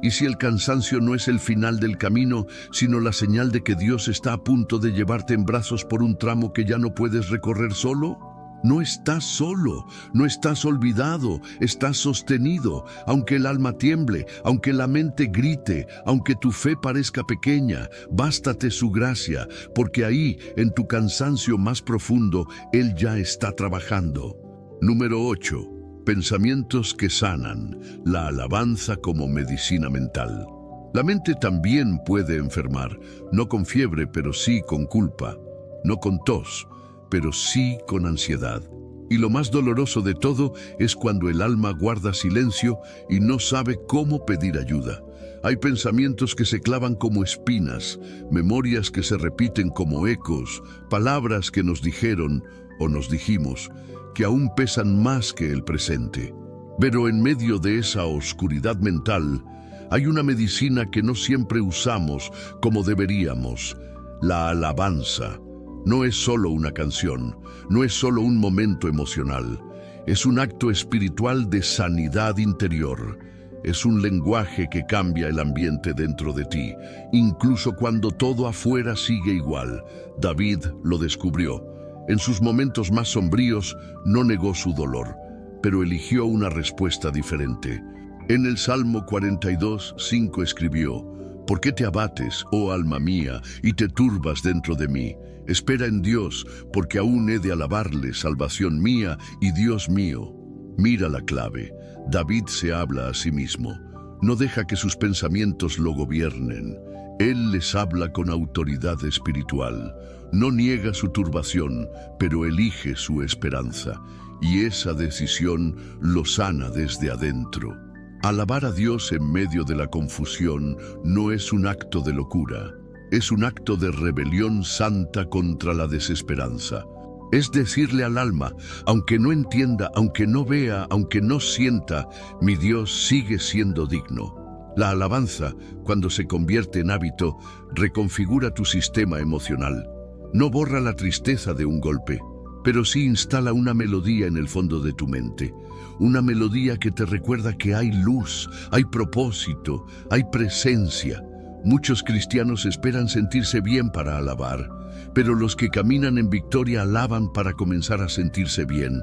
Speaker 1: Y si el cansancio no es el final del camino, sino la señal de que Dios está a punto de llevarte en brazos por un tramo que ya no puedes recorrer solo, no estás solo, no estás olvidado, estás sostenido, aunque el alma tiemble, aunque la mente grite, aunque tu fe parezca pequeña, bástate su gracia, porque ahí, en tu cansancio más profundo, Él ya está trabajando. Número 8. Pensamientos que sanan, la alabanza como medicina mental. La mente también puede enfermar, no con fiebre, pero sí con culpa, no con tos, pero sí con ansiedad. Y lo más doloroso de todo es cuando el alma guarda silencio y no sabe cómo pedir ayuda. Hay pensamientos que se clavan como espinas, memorias que se repiten como ecos, palabras que nos dijeron o nos dijimos, que aún pesan más que el presente. Pero en medio de esa oscuridad mental, hay una medicina que no siempre usamos como deberíamos: la alabanza. No es solo una canción, no es solo un momento emocional, es un acto espiritual de sanidad interior. Es un lenguaje que cambia el ambiente dentro de ti, incluso cuando todo afuera sigue igual. David lo descubrió. En sus momentos más sombríos no negó su dolor, pero eligió una respuesta diferente. En el Salmo 42:5 escribió: «¿Por qué te abates, oh alma mía, y te turbas dentro de mí? Espera en Dios, porque aún he de alabarle, salvación mía y Dios mío». Mira la clave. David se habla a sí mismo. No deja que sus pensamientos lo gobiernen. Él les habla con autoridad espiritual. No niega su turbación, pero elige su esperanza, y esa decisión lo sana desde adentro. Alabar a Dios en medio de la confusión no es un acto de locura, es un acto de rebelión santa contra la desesperanza. Es decirle al alma, aunque no entienda, aunque no vea, aunque no sienta, mi Dios sigue siendo digno. La alabanza, cuando se convierte en hábito, reconfigura tu sistema emocional. No borra la tristeza de un golpe, pero sí instala una melodía en el fondo de tu mente. Una melodía que te recuerda que hay luz, hay propósito, hay presencia. Muchos cristianos esperan sentirse bien para alabar, pero los que caminan en victoria alaban para comenzar a sentirse bien.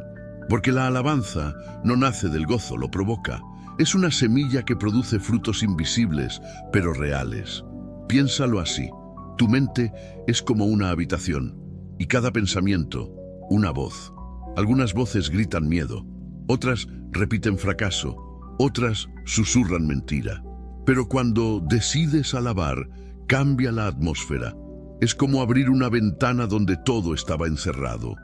Speaker 1: Porque la alabanza no nace del gozo, lo provoca. Es una semilla que produce frutos invisibles, pero reales. Piénsalo así. Tu mente es como una habitación, y cada pensamiento, una voz. Algunas voces gritan miedo, otras repiten fracaso, otras susurran mentira. Pero cuando decides alabar, cambia la atmósfera. Es como abrir una ventana donde todo estaba encerrado,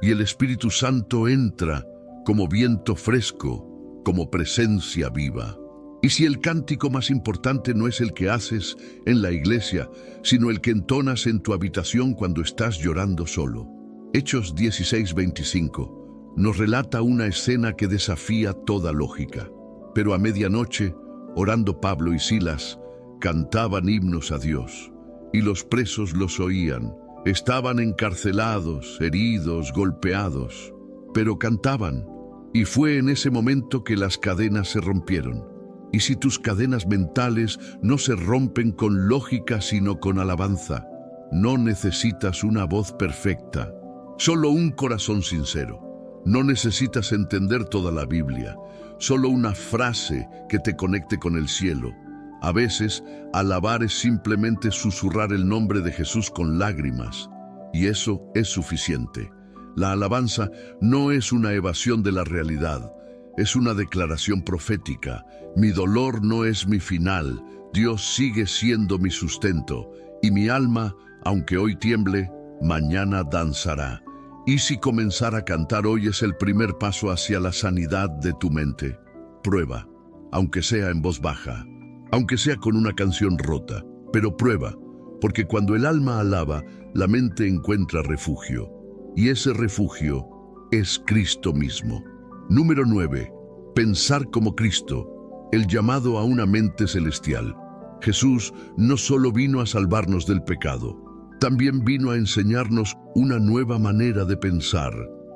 Speaker 1: y el Espíritu Santo entra como viento fresco, como presencia viva. Y si el cántico más importante no es el que haces en la iglesia, sino el que entonas en tu habitación cuando estás llorando solo. Hechos 16:25 nos relata una escena que desafía toda lógica. Pero a medianoche, orando Pablo y Silas, cantaban himnos a Dios, y los presos los oían. Estaban encarcelados, heridos, golpeados, pero cantaban. Y fue en ese momento que las cadenas se rompieron. Y si tus cadenas mentales no se rompen con lógica sino con alabanza, no necesitas una voz perfecta, solo un corazón sincero. No necesitas entender toda la Biblia, solo una frase que te conecte con el cielo. A veces, alabar es simplemente susurrar el nombre de Jesús con lágrimas, y eso es suficiente. La alabanza no es una evasión de la realidad, es una declaración profética. Mi dolor no es mi final, Dios sigue siendo mi sustento, y mi alma, aunque hoy tiemble, mañana danzará. Y si comenzar a cantar hoy es el primer paso hacia la sanidad de tu mente, prueba, aunque sea en voz baja, aunque sea con una canción rota, pero prueba, porque cuando el alma alaba, la mente encuentra refugio. Y ese refugio es Cristo mismo. Número 9. Pensar como Cristo, el llamado a una mente celestial. Jesús no solo vino a salvarnos del pecado, también vino a enseñarnos una nueva manera de pensar.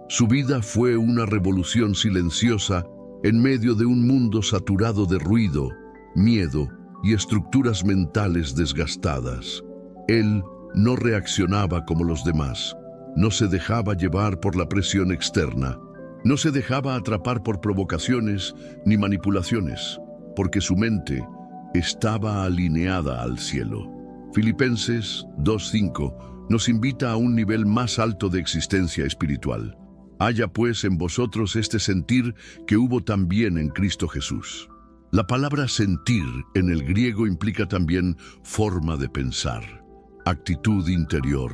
Speaker 1: Su vida fue una revolución silenciosa en medio de un mundo saturado de ruido, miedo y estructuras mentales desgastadas. Él no reaccionaba como los demás. No se dejaba llevar por la presión externa. No se dejaba atrapar por provocaciones ni manipulaciones, porque su mente estaba alineada al cielo. Filipenses 2:5 nos invita a un nivel más alto de existencia espiritual. Haya pues en vosotros este sentir que hubo también en Cristo Jesús. La palabra sentir en el griego implica también forma de pensar, actitud interior,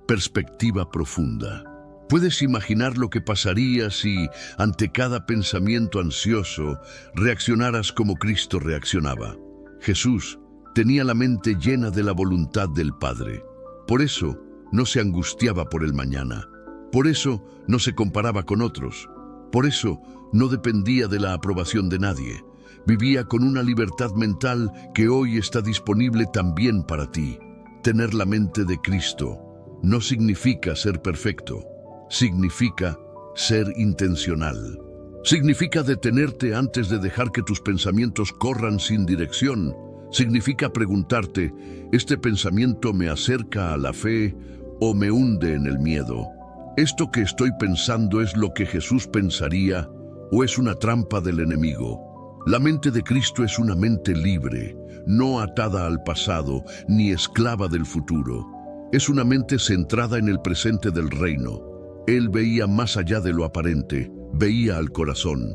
Speaker 1: perspectiva profunda. ¿Puedes imaginar lo que pasaría si, ante cada pensamiento ansioso, reaccionaras como Cristo reaccionaba? Jesús tenía la mente llena de la voluntad del Padre. Por eso no se angustiaba por el mañana. Por eso no se comparaba con otros. Por eso no dependía de la aprobación de nadie. Vivía con una libertad mental que hoy está disponible también para ti. Tener la mente de Cristo no significa ser perfecto, significa ser intencional. Significa detenerte antes de dejar que tus pensamientos corran sin dirección. Significa preguntarte, ¿este pensamiento me acerca a la fe o me hunde en el miedo? ¿Esto que estoy pensando es lo que Jesús pensaría o es una trampa del enemigo? La mente de Cristo es una mente libre, no atada al pasado ni esclava del futuro. Es una mente centrada en el presente del reino. Él veía más allá de lo aparente, veía al corazón,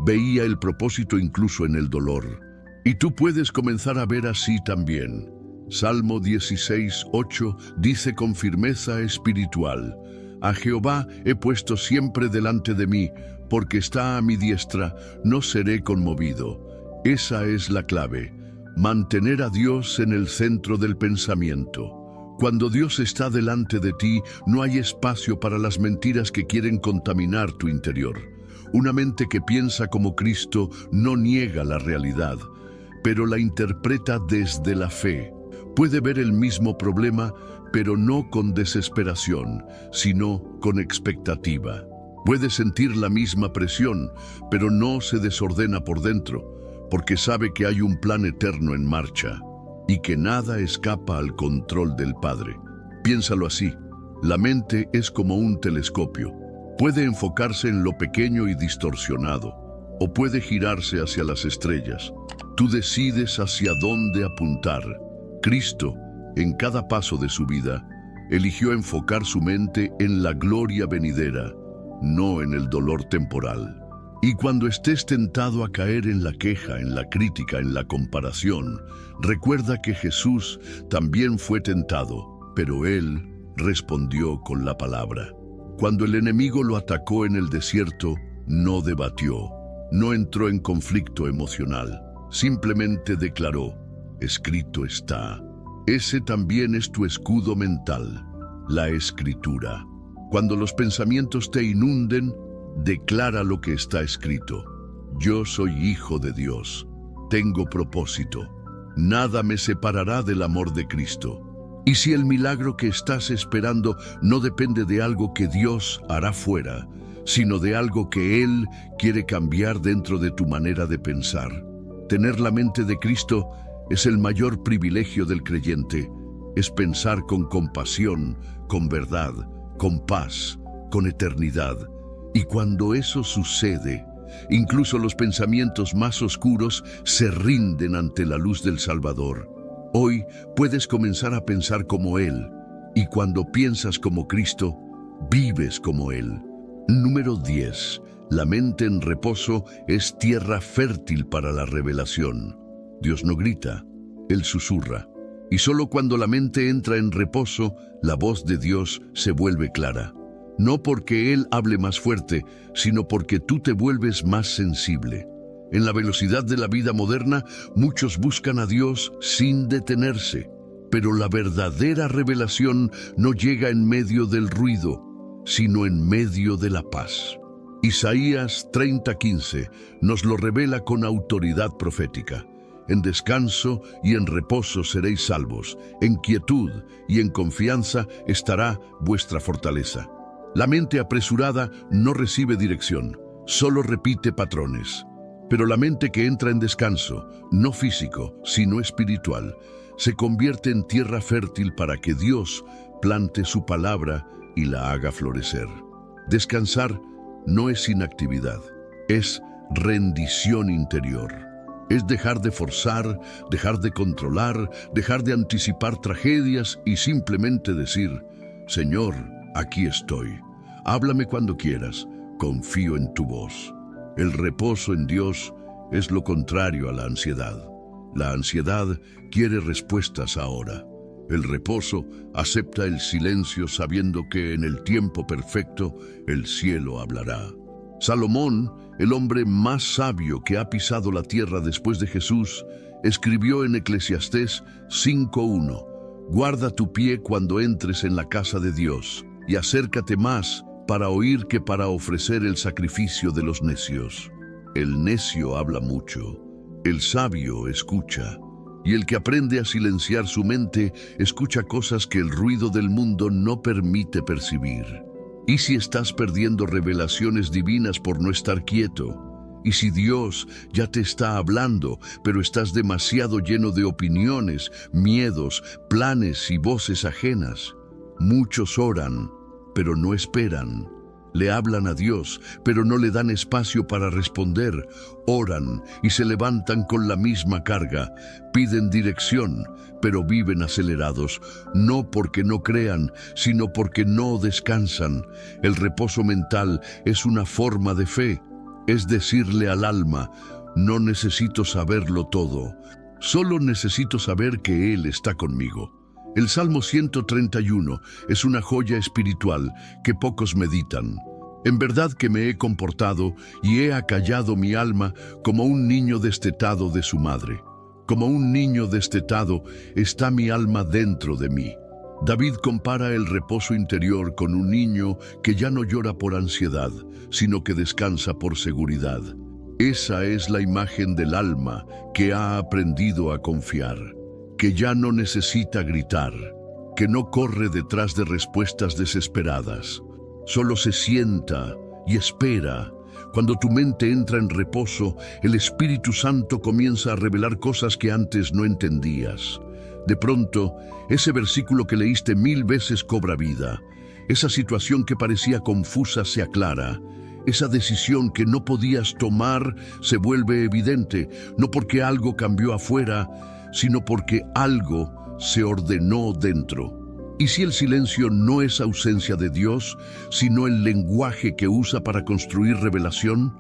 Speaker 1: veía el propósito incluso en el dolor. Y tú puedes comenzar a ver así también. Salmo 16:8 dice con firmeza espiritual: a Jehová he puesto siempre delante de mí, porque está a mi diestra, no seré conmovido. Esa es la clave, mantener a Dios en el centro del pensamiento. Cuando Dios está delante de ti, no hay espacio para las mentiras que quieren contaminar tu interior. Una mente que piensa como Cristo no niega la realidad, pero la interpreta desde la fe. Puede ver el mismo problema, pero no con desesperación, sino con expectativa. Puede sentir la misma presión, pero no se desordena por dentro, porque sabe que hay un plan eterno en marcha y que nada escapa al control del Padre. Piénsalo así, la mente es como un telescopio. Puede enfocarse en lo pequeño y distorsionado, o puede girarse hacia las estrellas. Tú decides hacia dónde apuntar. Cristo, en cada paso de su vida, eligió enfocar su mente en la gloria venidera, no en el dolor temporal. Y cuando estés tentado a caer en la queja, en la crítica, en la comparación, recuerda que Jesús también fue tentado, pero Él respondió con la palabra. Cuando el enemigo lo atacó en el desierto, no debatió, no entró en conflicto emocional, simplemente declaró: escrito está. Ese también es tu escudo mental, la Escritura. Cuando los pensamientos te inunden, declara lo que está escrito. Yo soy hijo de Dios, tengo propósito, nada me separará del amor de Cristo. Y si el milagro que estás esperando no depende de algo que Dios hará fuera, sino de algo que Él quiere cambiar dentro de tu manera de pensar. Tener la mente de Cristo es el mayor privilegio del creyente. Es pensar con compasión, con verdad, con paz, con eternidad. Y cuando eso sucede, incluso los pensamientos más oscuros se rinden ante la luz del Salvador. Hoy puedes comenzar a pensar como Él, y cuando piensas como Cristo, vives como Él. Número 10. La mente en reposo es tierra fértil para la revelación. Dios no grita, Él susurra. Y solo cuando la mente entra en reposo, la voz de Dios se vuelve clara. No porque Él hable más fuerte, sino porque tú te vuelves más sensible. En la velocidad de la vida moderna, muchos buscan a Dios sin detenerse. Pero la verdadera revelación no llega en medio del ruido, sino en medio de la paz. Isaías 30:15 nos lo revela con autoridad profética. En descanso y en reposo seréis salvos, en quietud y en confianza estará vuestra fortaleza. La mente apresurada no recibe dirección, solo repite patrones. Pero la mente que entra en descanso, no físico, sino espiritual, se convierte en tierra fértil para que Dios plante su palabra y la haga florecer. Descansar no es inactividad, es rendición interior. Es dejar de forzar, dejar de controlar, dejar de anticipar tragedias y simplemente decir: Señor, aquí estoy. Háblame cuando quieras, confío en tu voz. El reposo en Dios es lo contrario a la ansiedad. La ansiedad quiere respuestas ahora. El reposo acepta el silencio sabiendo que en el tiempo perfecto el cielo hablará. Salomón, el hombre más sabio que ha pisado la tierra después de Jesús, escribió en Eclesiastés 5:1: Guarda tu pie cuando entres en la casa de Dios, y acércate más para oír que para ofrecer el sacrificio de los necios. El necio habla mucho, el sabio escucha, y el que aprende a silenciar su mente escucha cosas que el ruido del mundo no permite percibir. ¿Y si estás perdiendo revelaciones divinas por no estar quieto? ¿Y si Dios ya te está hablando, pero estás demasiado lleno de opiniones, miedos, planes y voces ajenas? Muchos oran, pero no esperan. Le hablan a Dios, pero no le dan espacio para responder. Oran y se levantan con la misma carga. Piden dirección, pero viven acelerados, no porque no crean, sino porque no descansan. El reposo mental es una forma de fe. Es decirle al alma: no necesito saberlo todo, solo necesito saber que Él está conmigo. El Salmo 131 es una joya espiritual que pocos meditan. En verdad que me he comportado y he acallado mi alma como un niño destetado de su madre. Como un niño destetado está mi alma dentro de mí. David compara el reposo interior con un niño que ya no llora por ansiedad, sino que descansa por seguridad. Esa es la imagen del alma que ha aprendido a confiar, que ya no necesita gritar, que no corre detrás de respuestas desesperadas. Solo se sienta y espera. Cuando tu mente entra en reposo, el Espíritu Santo comienza a revelar cosas que antes no entendías. De pronto, ese versículo que leíste 1000 veces cobra vida. Esa situación que parecía confusa se aclara. Esa decisión que no podías tomar se vuelve evidente, no porque algo cambió afuera, sino porque algo se ordenó dentro. ¿Y si el silencio no es ausencia de Dios, sino el lenguaje que usa para construir revelación?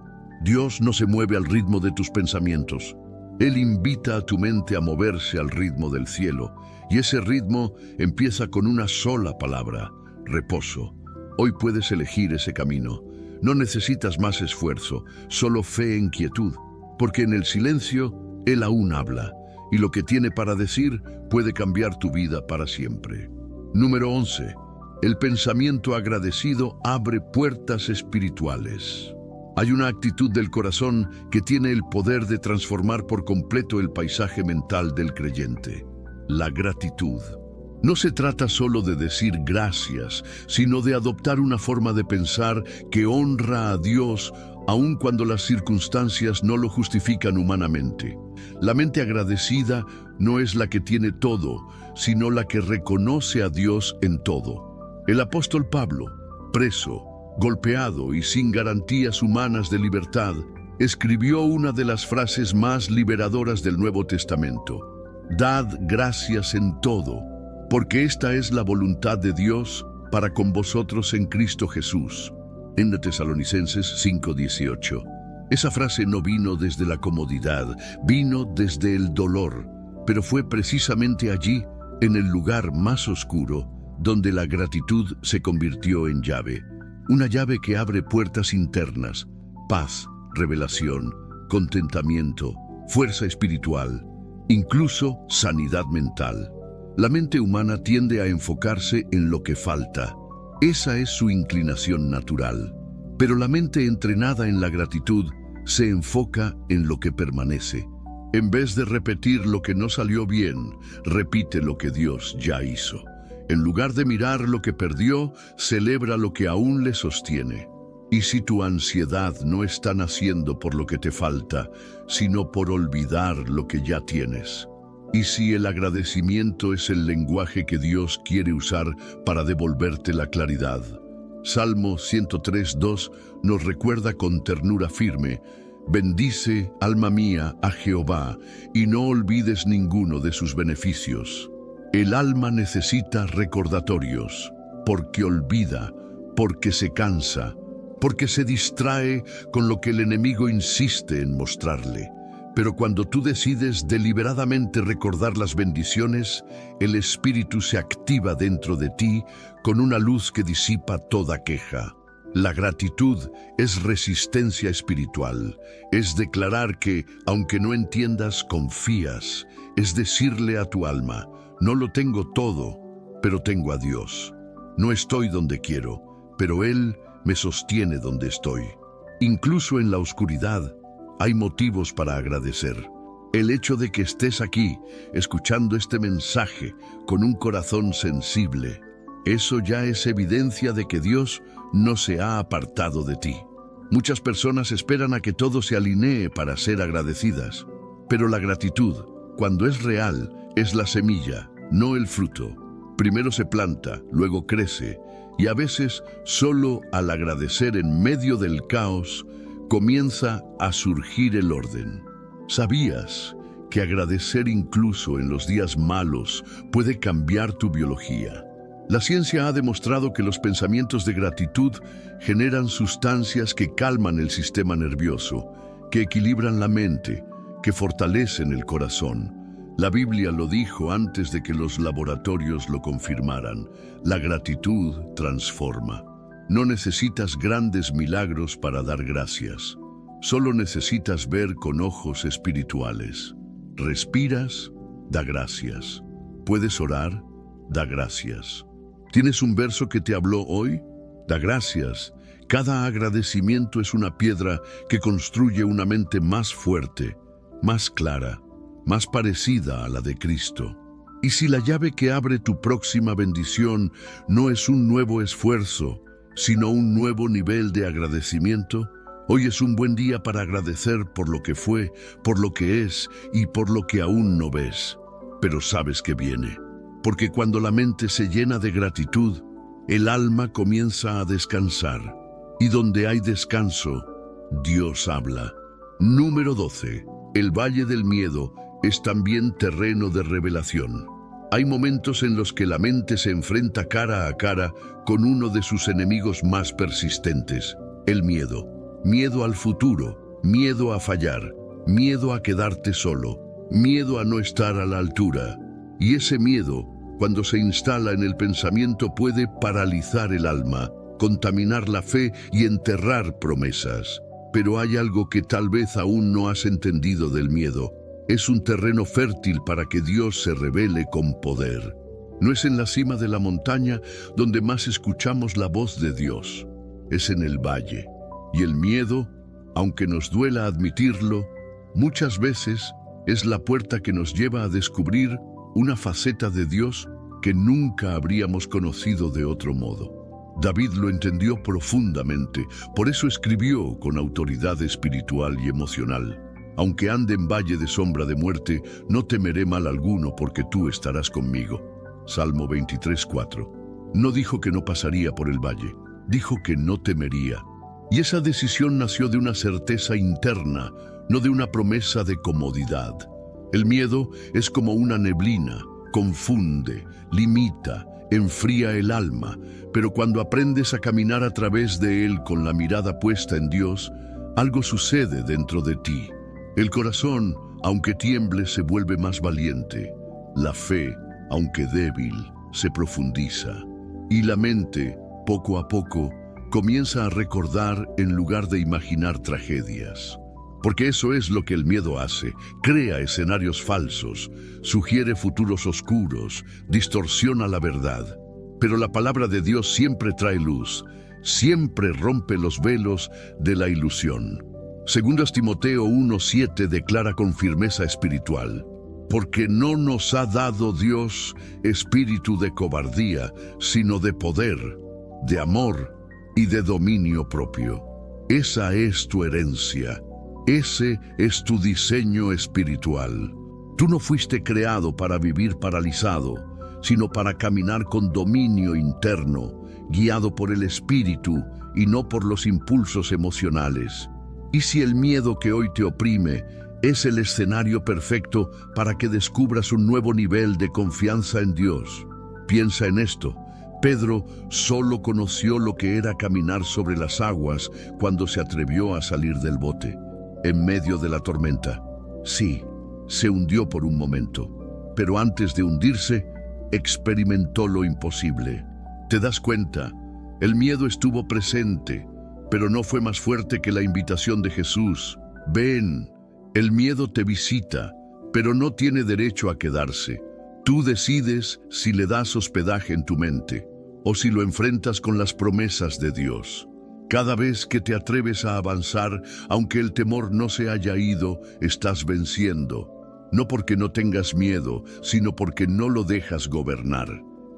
Speaker 1: Dios no se mueve al ritmo de tus pensamientos. Él invita a tu mente a moverse al ritmo del cielo, y ese ritmo empieza con una sola palabra: reposo. Hoy puedes elegir ese camino. No necesitas más esfuerzo, solo fe en quietud, porque en el silencio Él aún habla, y lo que tiene para decir puede cambiar tu vida para siempre. Número 11. El pensamiento agradecido abre puertas espirituales. Hay una actitud del corazón que tiene el poder de transformar por completo el paisaje mental del creyente: la gratitud. No se trata solo de decir gracias, sino de adoptar una forma de pensar que honra a Dios aun cuando las circunstancias no lo justifican humanamente. La mente agradecida no es la que tiene todo, sino la que reconoce a Dios en todo. El apóstol Pablo, preso, golpeado y sin garantías humanas de libertad, escribió una de las frases más liberadoras del Nuevo Testamento: «Dad gracias en todo, porque esta es la voluntad de Dios para con vosotros en Cristo Jesús». En Tesalonicenses 5:18. Esa frase no vino desde la comodidad, vino desde el dolor, pero fue precisamente allí, en el lugar más oscuro, donde la gratitud se convirtió en llave. Una llave que abre puertas internas: paz, revelación, contentamiento, fuerza espiritual, incluso sanidad mental. La mente humana tiende a enfocarse en lo que falta. Esa es su inclinación natural. Pero la mente entrenada en la gratitud se enfoca en lo que permanece. En vez de repetir lo que no salió bien, repite lo que Dios ya hizo. En lugar de mirar lo que perdió, celebra lo que aún le sostiene. Y si tu ansiedad no está naciendo por lo que te falta, sino por olvidar lo que ya tienes. Y si el agradecimiento es el lenguaje que Dios quiere usar para devolverte la claridad. Salmo 103:2 nos recuerda con ternura firme: «Bendice, alma mía, a Jehová, y no olvides ninguno de sus beneficios». El alma necesita recordatorios, porque olvida, porque se cansa, porque se distrae con lo que el enemigo insiste en mostrarle. Pero cuando tú decides deliberadamente recordar las bendiciones, el Espíritu se activa dentro de ti con una luz que disipa toda queja. La gratitud es resistencia espiritual, es declarar que, aunque no entiendas, confías, es decirle a tu alma: no lo tengo todo, pero tengo a Dios. No estoy donde quiero, pero Él me sostiene donde estoy. Incluso en la oscuridad, hay motivos para agradecer. El hecho de que estés aquí, escuchando este mensaje, con un corazón sensible, eso ya es evidencia de que Dios no se ha apartado de ti. Muchas personas esperan a que todo se alinee para ser agradecidas, pero la gratitud, cuando es real, es la semilla, no el fruto. Primero se planta, luego crece, y a veces solo al agradecer en medio del caos, comienza a surgir el orden. ¿Sabías que agradecer incluso en los días malos puede cambiar tu biología? La ciencia ha demostrado que los pensamientos de gratitud generan sustancias que calman el sistema nervioso, que equilibran la mente, que fortalecen el corazón. La Biblia lo dijo antes de que los laboratorios lo confirmaran: la gratitud transforma. No necesitas grandes milagros para dar gracias. Solo necesitas ver con ojos espirituales. Respiras, da gracias. ¿Puedes orar? Da gracias. ¿Tienes un verso que te habló hoy? Da gracias. Cada agradecimiento es una piedra que construye una mente más fuerte, más clara, más parecida a la de Cristo. Y si la llave que abre tu próxima bendición no es un nuevo esfuerzo, sino un nuevo nivel de agradecimiento, hoy es un buen día para agradecer por lo que fue, por lo que es y por lo que aún no ves. Pero sabes que viene, porque cuando la mente se llena de gratitud, el alma comienza a descansar. Y donde hay descanso, Dios habla. Número 12. El Valle del Miedo es también terreno de revelación. Hay momentos en los que la mente se enfrenta cara a cara con uno de sus enemigos más persistentes, el miedo. Miedo al futuro, miedo a fallar, miedo a quedarte solo, miedo a no estar a la altura. Y ese miedo, cuando se instala en el pensamiento, puede paralizar el alma, contaminar la fe y enterrar promesas. Pero hay algo que tal vez aún no has entendido del miedo. Es un terreno fértil para que Dios se revele con poder. No es en la cima de la montaña donde más escuchamos la voz de Dios. Es en el valle. Y el miedo, aunque nos duela admitirlo, muchas veces es la puerta que nos lleva a descubrir una faceta de Dios que nunca habríamos conocido de otro modo. David lo entendió profundamente, por eso escribió con autoridad espiritual y emocional: aunque ande en valle de sombra de muerte, no temeré mal alguno porque tú estarás conmigo. Salmo 23:4. No dijo que no pasaría por el valle, dijo que no temería. Y esa decisión nació de una certeza interna, no de una promesa de comodidad. El miedo es como una neblina, confunde, limita, enfría el alma, pero cuando aprendes a caminar a través de él con la mirada puesta en Dios, algo sucede dentro de ti. El corazón, aunque tiemble, se vuelve más valiente. La fe, aunque débil, se profundiza. Y la mente, poco a poco, comienza a recordar en lugar de imaginar tragedias. Porque eso es lo que el miedo hace: crea escenarios falsos, sugiere futuros oscuros, distorsiona la verdad. Pero la palabra de Dios siempre trae luz, siempre rompe los velos de la ilusión. 2 Timoteo 1:7 declara con firmeza espiritual: porque no nos ha dado Dios espíritu de cobardía, sino de poder, de amor y de dominio propio. Esa es tu herencia. Ese es tu diseño espiritual. Tú no fuiste creado para vivir paralizado, sino para caminar con dominio interno, guiado por el Espíritu y no por los impulsos emocionales. Y si el miedo que hoy te oprime es el escenario perfecto para que descubras un nuevo nivel de confianza en Dios, piensa en esto. Pedro solo conoció lo que era caminar sobre las aguas cuando se atrevió a salir del bote. En medio de la tormenta, sí, se hundió por un momento, pero antes de hundirse, experimentó lo imposible. ¿Te das cuenta? El miedo estuvo presente, pero no fue más fuerte que la invitación de Jesús. Ven, el miedo te visita, pero no tiene derecho a quedarse. Tú decides si le das hospedaje en tu mente o si lo enfrentas con las promesas de Dios. Cada vez que te atreves a avanzar, aunque el temor no se haya ido, estás venciendo. No porque no tengas miedo, sino porque no lo dejas gobernar.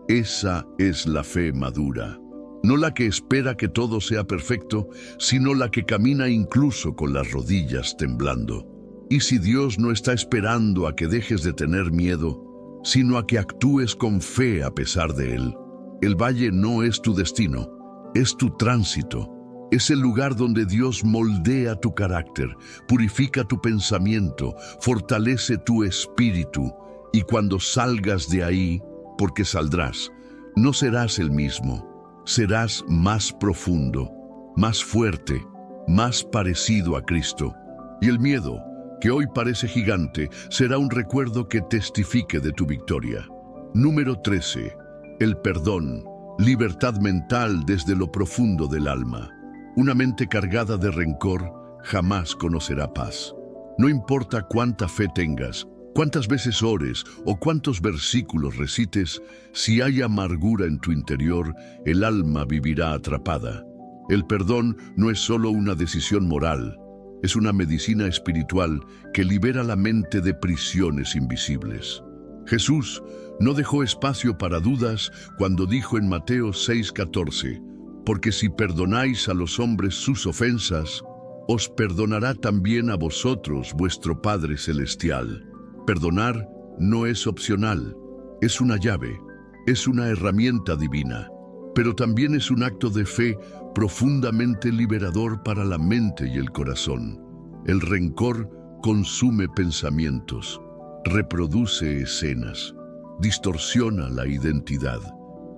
Speaker 1: Esa es la fe madura. No la que espera que todo sea perfecto, sino la que camina incluso con las rodillas temblando. Y si Dios no está esperando a que dejes de tener miedo, sino a que actúes con fe a pesar de él. El valle no es tu destino, es tu tránsito. Es el lugar donde Dios moldea tu carácter, purifica tu pensamiento, fortalece tu espíritu. Y cuando salgas de ahí, porque saldrás, no serás el mismo. Serás más profundo, más fuerte, más parecido a Cristo. Y el miedo, que hoy parece gigante, será un recuerdo que testifique de tu victoria. Número 13. El perdón libertad mental desde lo profundo del alma. Una mente cargada de rencor jamás conocerá paz. No importa cuánta fe tengas, cuántas veces ores o cuántos versículos recites, si hay amargura en tu interior, el alma vivirá atrapada. El perdón no es solo una decisión moral, es una medicina espiritual que libera la mente de prisiones invisibles. Jesús no dejó espacio para dudas cuando dijo en Mateo 6:14, porque si perdonáis a los hombres sus ofensas, os perdonará también a vosotros vuestro Padre Celestial. Perdonar no es opcional, es una llave, es una herramienta divina, pero también es un acto de fe profundamente liberador para la mente y el corazón. El rencor consume pensamientos, reproduce escenas, distorsiona la identidad.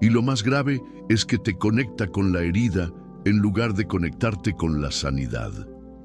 Speaker 1: Y lo más grave es que te conecta con la herida en lugar de conectarte con la sanidad.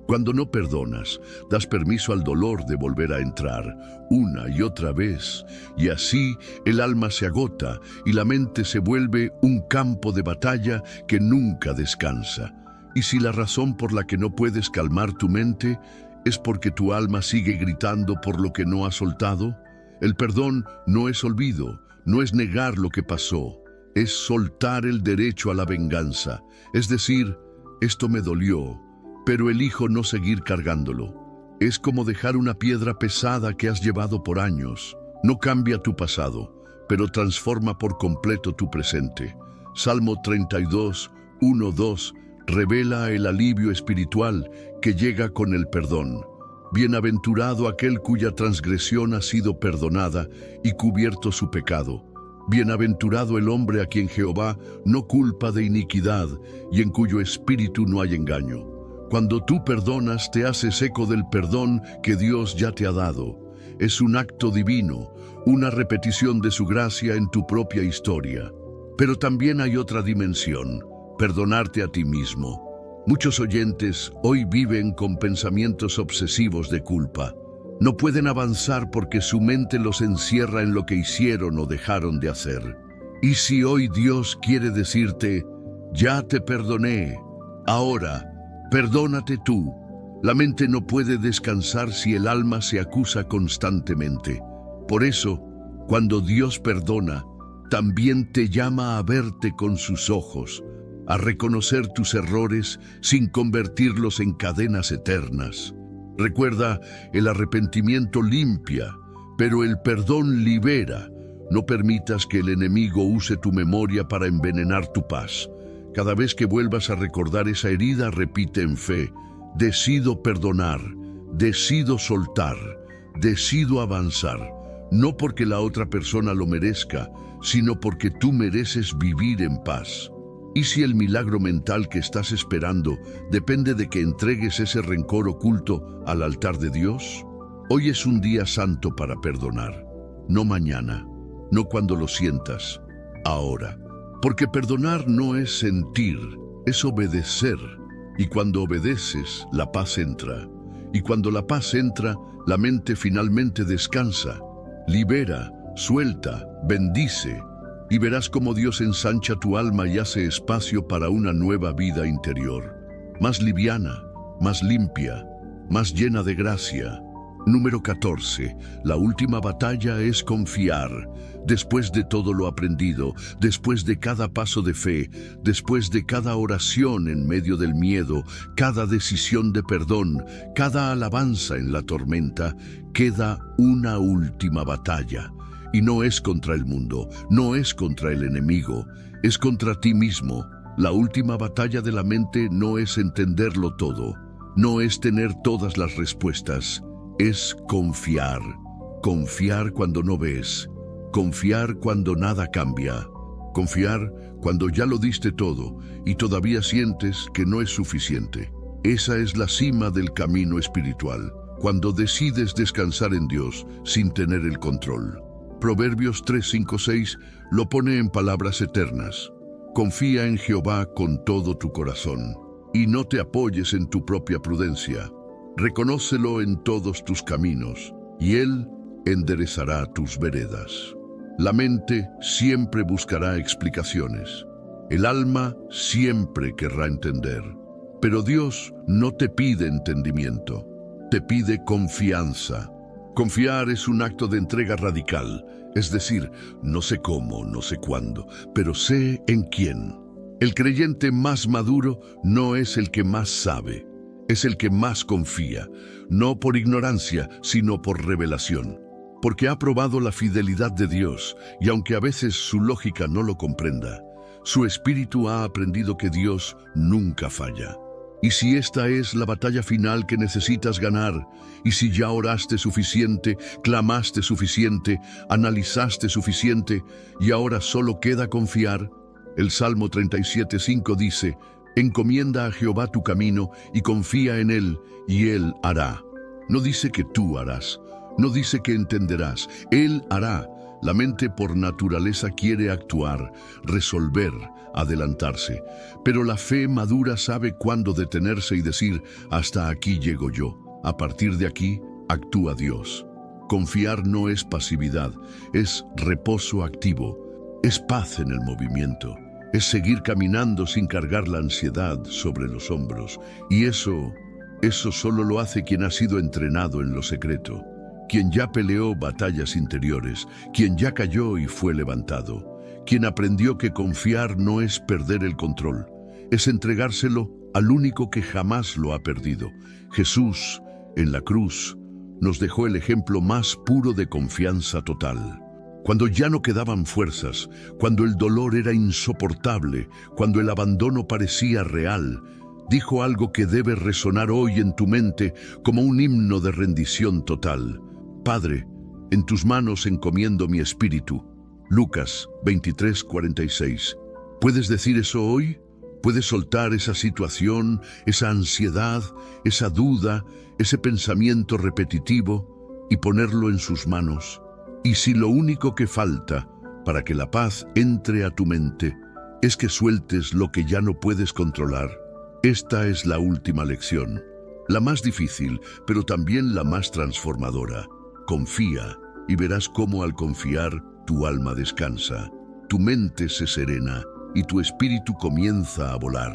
Speaker 1: Cuando no perdonas, das permiso al dolor de volver a entrar una y otra vez, y así el alma se agota y la mente se vuelve un campo de batalla que nunca descansa. Y si la razón por la que no puedes calmar tu mente es porque tu alma sigue gritando por lo que no ha soltado, el perdón no es olvido, no es negar lo que pasó, es soltar el derecho a la venganza, es decir, esto me dolió, pero elijo no seguir cargándolo. Es como dejar una piedra pesada que has llevado por años. No cambia tu pasado, pero transforma por completo tu presente. Salmo 32, 1-2 revela el alivio espiritual que llega con el perdón. Bienaventurado aquel cuya transgresión ha sido perdonada y cubierto su pecado. Bienaventurado el hombre a quien Jehová no culpa de iniquidad y en cuyo espíritu no hay engaño. Cuando tú perdonas, te haces eco del perdón que Dios ya te ha dado. Es un acto divino, una repetición de su gracia en tu propia historia. Pero también hay otra dimensión, perdonarte a ti mismo. Muchos oyentes hoy viven con pensamientos obsesivos de culpa. No pueden avanzar porque su mente los encierra en lo que hicieron o dejaron de hacer. Y si hoy Dios quiere decirte, ya te perdoné, ahora, perdónate tú. La mente no puede descansar si el alma se acusa constantemente. Por eso, cuando Dios perdona, también te llama a verte con sus ojos, a reconocer tus errores sin convertirlos en cadenas eternas. Recuerda, el arrepentimiento limpia, pero el perdón libera. No permitas que el enemigo use tu memoria para envenenar tu paz. Cada vez que vuelvas a recordar esa herida, repite en fe, decido perdonar, decido soltar, decido avanzar, no porque la otra persona lo merezca, sino porque tú mereces vivir en paz. ¿Y si el milagro mental que estás esperando depende de que entregues ese rencor oculto al altar de Dios? Hoy es un día santo para perdonar, no mañana, no cuando lo sientas, ahora. Porque perdonar no es sentir, es obedecer. Y cuando obedeces, la paz entra. Y cuando la paz entra, la mente finalmente descansa, libera, suelta, bendice. Y verás cómo Dios ensancha tu alma y hace espacio para una nueva vida interior. Más liviana, más limpia, más llena de gracia. Número 14. La última batalla es confiar. Después de todo lo aprendido, después de cada paso de fe, después de cada oración en medio del miedo, cada decisión de perdón, cada alabanza en la tormenta, queda una última batalla. Y no es contra el mundo, no es contra el enemigo, es contra ti mismo. La última batalla de la mente no es entenderlo todo, no es tener todas las respuestas. Es confiar, confiar cuando no ves, confiar cuando nada cambia, confiar cuando ya lo diste todo y todavía sientes que no es suficiente. Esa es la cima del camino espiritual, cuando decides descansar en Dios sin tener el control. Proverbios 3:5-6 lo pone en palabras eternas. Confía en Jehová con todo tu corazón y no te apoyes en tu propia prudencia. Reconócelo en todos tus caminos, y Él enderezará tus veredas. La mente siempre buscará explicaciones. El alma siempre querrá entender, pero Dios no te pide entendimiento, te pide confianza. Confiar es un acto de entrega radical, es decir, no sé cómo, no sé cuándo, pero sé en quién. El creyente más maduro no es el que más sabe, es el que más confía, no por ignorancia, sino por revelación, porque ha probado la fidelidad de Dios y aunque a veces su lógica no lo comprenda, su espíritu ha aprendido que Dios nunca falla. Y si esta es la batalla final que necesitas ganar, y si ya oraste suficiente, clamaste suficiente, analizaste suficiente, y ahora solo queda confiar, el Salmo 37:5 dice, encomienda a Jehová tu camino y confía en Él, y Él hará. No dice que tú harás, no dice que entenderás, Él hará. La mente por naturaleza quiere actuar, resolver, adelantarse, pero la fe madura sabe cuándo detenerse y decir, hasta aquí llego yo, a partir de aquí actúa Dios. Confiar no es pasividad, es reposo activo, es paz en el movimiento, es seguir caminando sin cargar la ansiedad sobre los hombros, y eso solo lo hace quien ha sido entrenado en lo secreto. Quien ya peleó batallas interiores, quien ya cayó y fue levantado, quien aprendió que confiar no es perder el control, es entregárselo al único que jamás lo ha perdido. Jesús, en la cruz, nos dejó el ejemplo más puro de confianza total. Cuando ya no quedaban fuerzas, cuando el dolor era insoportable, cuando el abandono parecía real, dijo algo que debe resonar hoy en tu mente como un himno de rendición total. Padre, en tus manos encomiendo mi espíritu. Lucas 23:46. ¿Puedes decir eso hoy? ¿Puedes soltar esa situación, esa ansiedad, esa duda, ese pensamiento repetitivo y ponerlo en sus manos? Y si lo único que falta para que la paz entre a tu mente es que sueltes lo que ya no puedes controlar, esta es la última lección, la más difícil, pero también la más transformadora. Confía y verás cómo al confiar tu alma descansa, tu mente se serena y tu espíritu comienza a volar,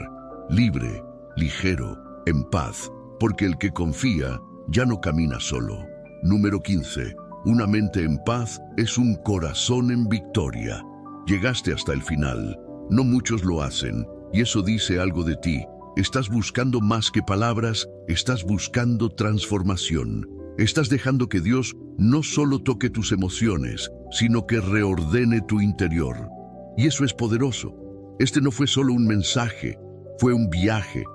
Speaker 1: libre, ligero, en paz, porque el que confía ya no camina solo. Número 15. Una mente en paz es un corazón en victoria. Llegaste hasta el final. No muchos lo hacen, y eso dice algo de ti. Estás buscando más que palabras, estás buscando transformación. Estás dejando que Dios no solo toque tus emociones, sino que reordene tu interior. Y eso es poderoso. Este no fue solo un mensaje, fue un viaje.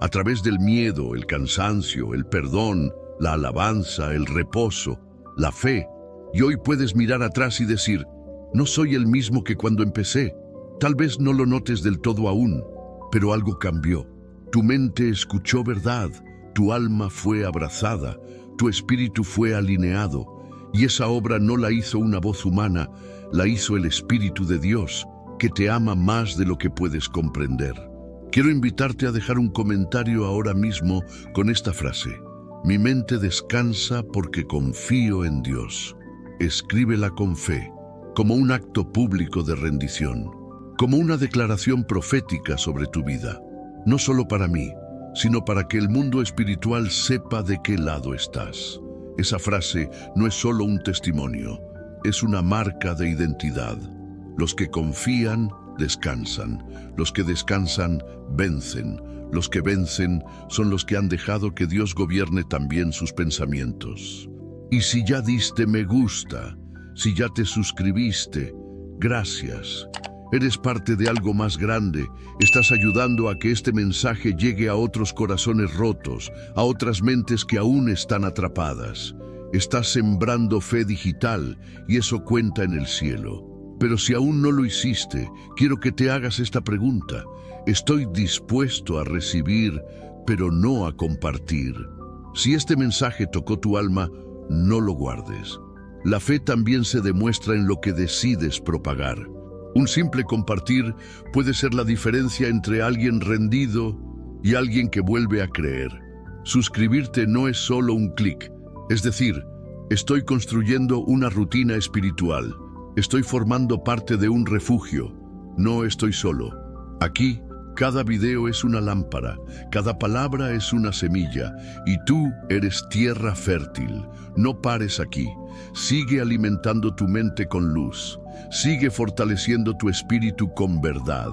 Speaker 1: A través del miedo, el cansancio, el perdón, la alabanza, el reposo, la fe. Y hoy puedes mirar atrás y decir, no soy el mismo que cuando empecé. Tal vez no lo notes del todo aún, pero algo cambió. Tu mente escuchó verdad, tu alma fue abrazada, tu espíritu fue alineado, y esa obra no la hizo una voz humana, la hizo el Espíritu de Dios, que te ama más de lo que puedes comprender. Quiero invitarte a dejar un comentario ahora mismo con esta frase. Mi mente descansa porque confío en Dios. Escríbela con fe, como un acto público de rendición, como una declaración profética sobre tu vida, no solo para mí, sino para que el mundo espiritual sepa de qué lado estás. Esa frase no es solo un testimonio, es una marca de identidad. Los que confían, descansan. Los que descansan, vencen. Los que vencen son los que han dejado que Dios gobierne también sus pensamientos. Y si ya diste me gusta, si ya te suscribiste, gracias. Eres parte de algo más grande. Estás ayudando a que este mensaje llegue a otros corazones rotos, a otras mentes que aún están atrapadas. Estás sembrando fe digital y eso cuenta en el cielo. Pero si aún no lo hiciste, quiero que te hagas esta pregunta. Estoy dispuesto a recibir, pero no a compartir. Si este mensaje tocó tu alma, no lo guardes. La fe también se demuestra en lo que decides propagar. Un simple compartir puede ser la diferencia entre alguien rendido y alguien que vuelve a creer. Suscribirte no es solo un clic, es decir, estoy construyendo una rutina espiritual, estoy formando parte de un refugio, no estoy solo. Aquí, cada video es una lámpara, cada palabra es una semilla, y tú eres tierra fértil. No pares aquí. Sigue alimentando tu mente con luz. Sigue fortaleciendo tu espíritu con verdad.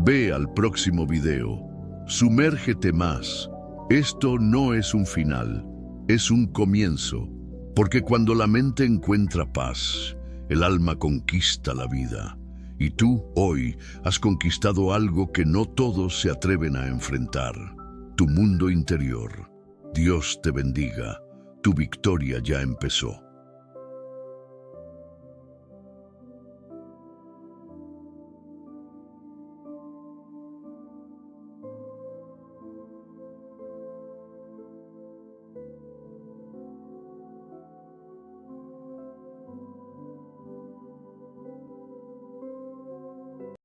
Speaker 1: Ve al próximo video. Sumérgete más. Esto no es un final, es un comienzo. Porque cuando la mente encuentra paz, el alma conquista la vida. Y tú, hoy, has conquistado algo que no todos se atreven a enfrentar. Tu mundo interior. Dios te bendiga. Tu victoria ya empezó.